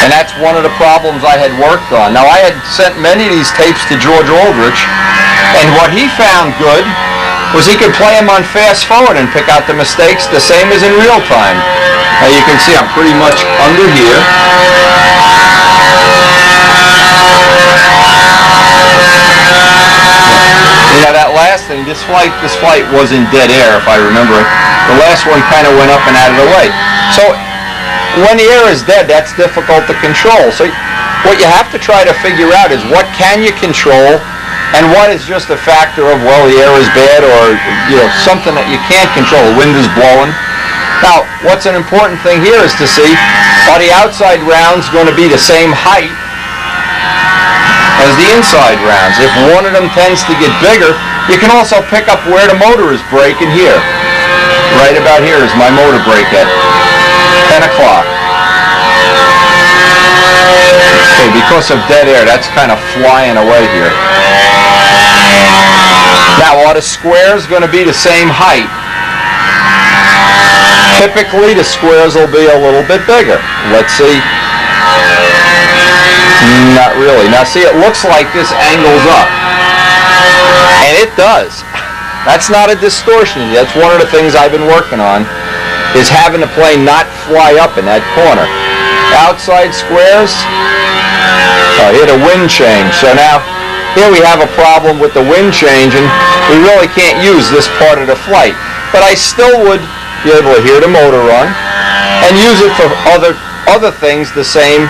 And that's one of the problems I had worked on. Now, I had sent many of these tapes to George Aldrich, and what he found good was he could play them on fast forward and pick out the mistakes the same as in real time. Now you can see I'm pretty much under here. You know, that last thing, this flight was in dead air, if I remember it. The last one kind of went up and out of the way. So when the air is dead, that's difficult to control. So what you have to try to figure out is what can you control and what is just a factor of, well, the air is bad, or, you know, something that you can't control. The wind is blowing. Now, what's an important thing here is to see, are the outside rounds going to be the same height as the inside rounds? If one of them tends to get bigger, you can also pick up where the motor is braking here. Right about here is my motor brake at 10 o'clock. Okay, because of dead air, that's kind of flying away here. Now, are the squares going to be the same height? Typically, the squares will be a little bit bigger. Let's see. Not really. Now, see, it looks like this angles up. And it does. That's not a distortion. That's one of the things I've been working on, is having the plane not fly up in that corner. Outside squares, here the wind change. So now, here we have a problem with the wind change, and we really can't use this part of the flight. But I still would be able to hear the motor run and use it for other things the same.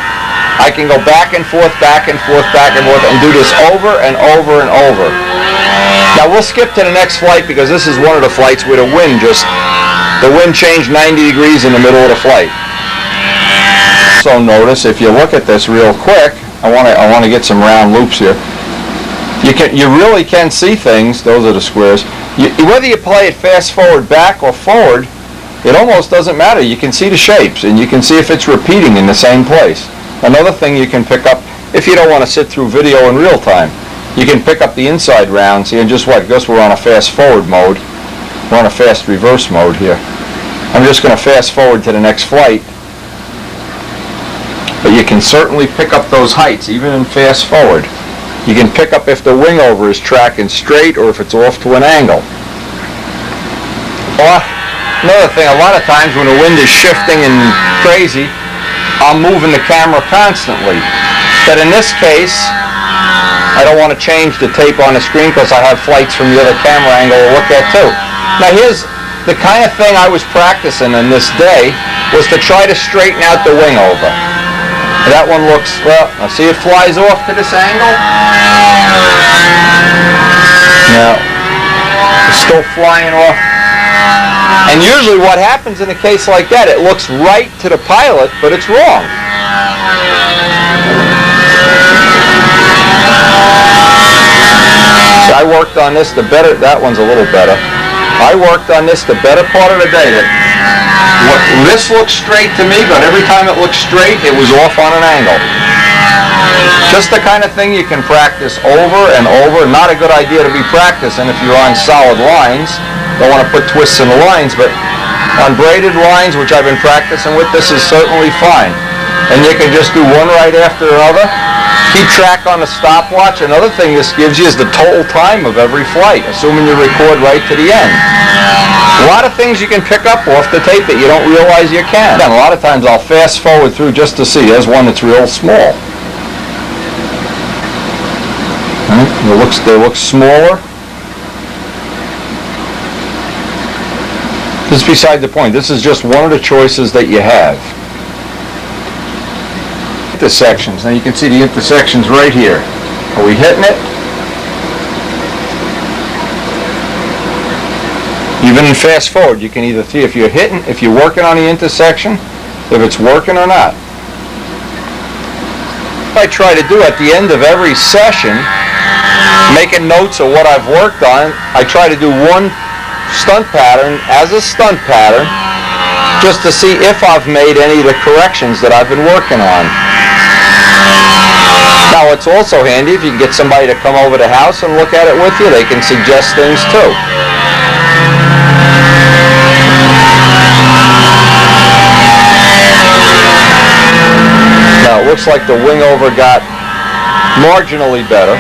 I can go back and forth, back and forth, back and forth, and do this over and over and over. Now we'll skip to the next flight because this is one of the flights where the wind changed 90 degrees in the middle of the flight. So notice, if you look at this real quick, I want to get some round loops here. You really can see things. Those are the squares. Whether you play it fast forward, back, or forward, it almost doesn't matter. You can see the shapes, and you can see if it's repeating in the same place. Another thing you can pick up, if you don't want to sit through video in real time, you can pick up the inside rounds here, and just what? Because we're on a fast forward mode. We're on a fast reverse mode here. I'm just going to fast forward to the next flight. But you can certainly pick up those heights, even in fast forward. You can pick up if the wing over is tracking straight or if it's off to an angle. Another thing, a lot of times when the wind is shifting and crazy, I'm moving the camera constantly. But in this case, I don't want to change the tape on the screen because I have flights from the other camera angle to look at too. Now here's the kind of thing I was practicing in this day, was to try to straighten out the wing over. That one looks, well, now see it flies off to this angle? Now, it's still flying off. And usually what happens in a case like that, it looks right to the pilot, but it's wrong. So I worked on this that one's a little better. I worked on this the better part of the day. This looks straight to me, but every time it looked straight, it was off on an angle. Just the kind of thing you can practice over and over. Not a good idea to be practicing if you're on solid lines. Don't want to put twists in the lines, but on braided lines, which I've been practicing with, this is certainly fine. And you can just do one right after another. Keep track on the stopwatch. Another thing this gives you is the total time of every flight, assuming you record right to the end. A lot of things you can pick up off the tape that you don't realize you can. And a lot of times I'll fast forward through just to see. There's one that's real small. They look smaller. This is beside the point. This is just one of the choices that you have. Intersections. Now you can see the intersections right here. Are we hitting it? Even in fast forward, you can either see if you're working on the intersection, if it's working or not. What I try to do at the end of every session, making notes of what I've worked on, I try to do one stunt pattern as a stunt pattern, just to see if I've made any of the corrections that I've been working on. Now it's also handy if you can get somebody to come over to the house and look at it with you. They can suggest things too. Now it looks like the wing over got marginally better.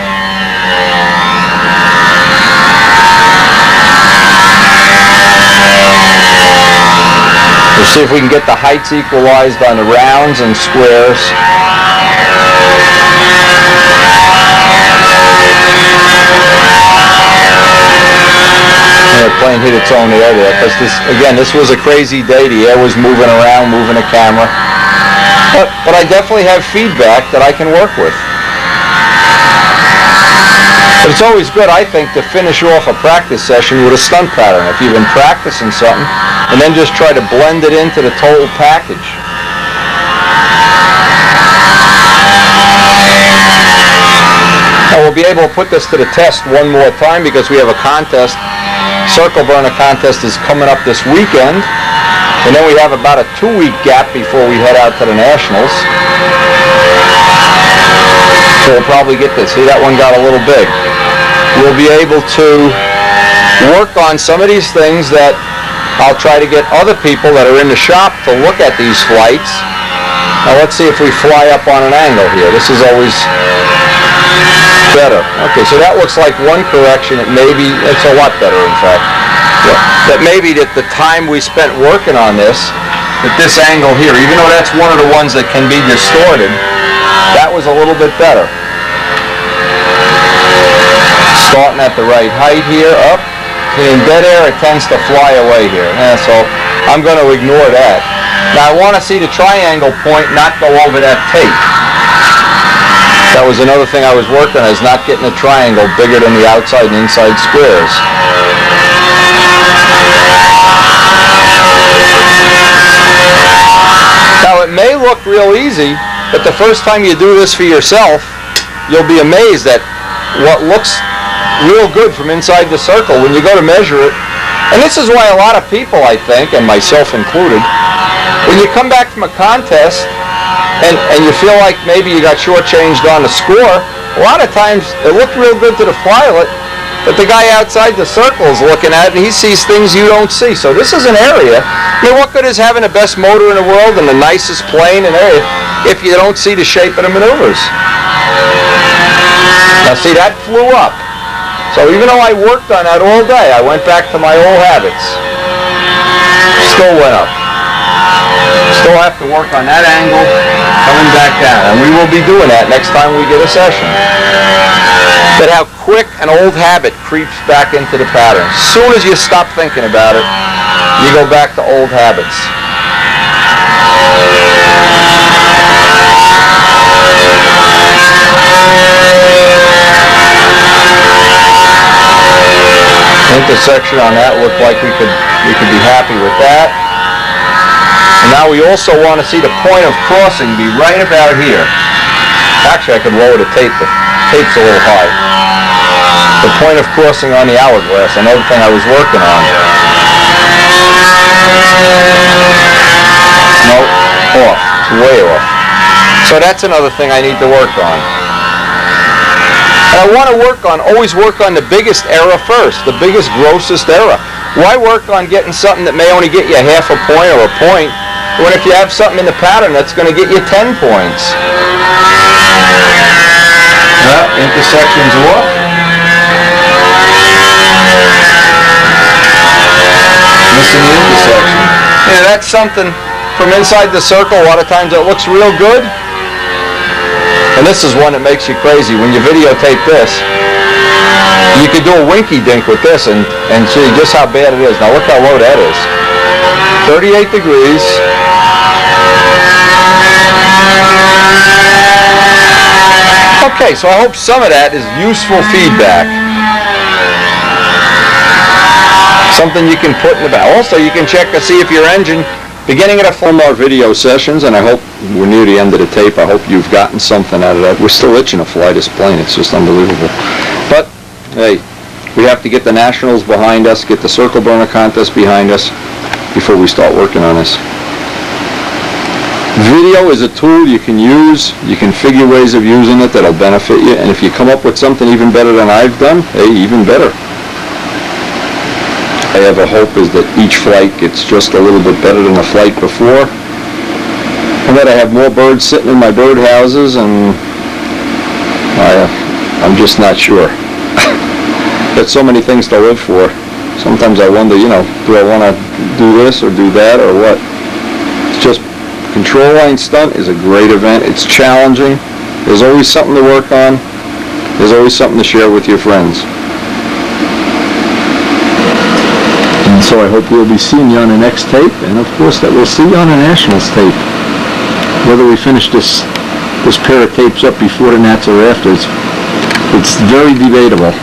We'll see if we can get the heights equalized on the rounds and squares. The plane hit its own air there, because this was a crazy day. The air was moving around, moving the camera. But I definitely have feedback that I can work with. But it's always good, I think, to finish off a practice session with a stunt pattern. If you've been practicing something, and then just try to blend it into the total package. Now we'll be able to put this to the test one more time because we have a contest. Circle burner contest is coming up this weekend. And then we have about a 2-week gap before we head out to the Nationals. So we'll probably get this. See, that one got a little big. We'll be able to work on some of these things that I'll try to get other people that are in the shop to look at these flights. Now let's see if we fly up on an angle here. This is always better. Okay, so that looks like one correction. It's a lot better, in fact. That maybe that the time we spent working on this, that this angle here, even though that's one of the ones that can be distorted, that was a little bit better. Starting at the right height here, up. In dead air, it tends to fly away here. So I'm going to ignore that. Now I want to see the triangle point not go over that tape. That was another thing I was working on, is not getting a triangle bigger than the outside and inside squares. Now it may look real easy, but the first time you do this for yourself, you'll be amazed at what looks real good from inside the circle when you go to measure it. And this is why a lot of people, I think, and myself included, when you come back from a contest and you feel like maybe you got shortchanged on the score, a lot of times it looked real good to the pilot, but the guy outside the circle is looking at it and he sees things you don't see. So this is an area, what good is having the best motor in the world and the nicest plane and area if you don't see the shape of the maneuvers? Now see, that flew up. So even though I worked on that all day, I went back to my old habits. Still went up. Still have to work on that angle, coming back down. And we will be doing that next time we get a session. But how quick an old habit creeps back into the pattern. As soon as you stop thinking about it, you go back to old habits. Intersection on that looked like we could be happy with that. And now we also want to see the point of crossing be right about here. Actually, I could lower the tape. The tape's a little high. The point of crossing on the hourglass, another thing I was working on. No, off. It's way off. So that's another thing I need to work on. And I want to always work on the biggest error first, the biggest, grossest error. Why work on getting something that may only get you half a point or a point, when if you have something in the pattern that's going to get you 10 points? Well, intersection's off. Missing the intersection. Yeah, that's something from inside the circle. A lot of times it looks real good. And this is one that makes you crazy. When you videotape this, you could do a winky dink with this and see just how bad it is. Now look how low that is. 38 degrees. Okay, so I hope some of that is useful feedback. Something you can put in the back. Also, you can check to see if your engine, beginning of the film our video sessions, and I hope we're near the end of the tape. I hope you've gotten something out of that. We're still itching to fly this plane. It's just unbelievable. But, hey, we have to get the nationals behind us, get the circle burner contest behind us before we start working on this. Video is a tool you can use. You can figure ways of using it that'll benefit you, and if you come up with something even better than I've done, hey, even better. I have a hope is that each flight gets just a little bit better than the flight before, and that I have more birds sitting in my bird houses, and I'm just not sure. There's so many things to live for. Sometimes I wonder, do I want to do this or do that or what? It's just, control line stunt is a great event. It's challenging. There's always something to work on. There's always something to share with your friends. And so I hope we'll be seeing you on the next tape, and of course that we'll see you on the Nationals tape. Whether we finish this pair of tapes up before the Nats or after, it's very debatable.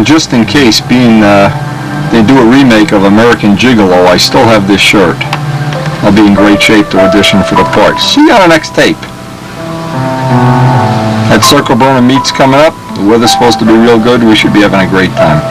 Just in case, they do a remake of American Gigolo, I still have this shirt. I'll be in great shape to audition for the part. See you on the next tape. That circle burner meet's coming up. The weather's supposed to be real good. We should be having a great time.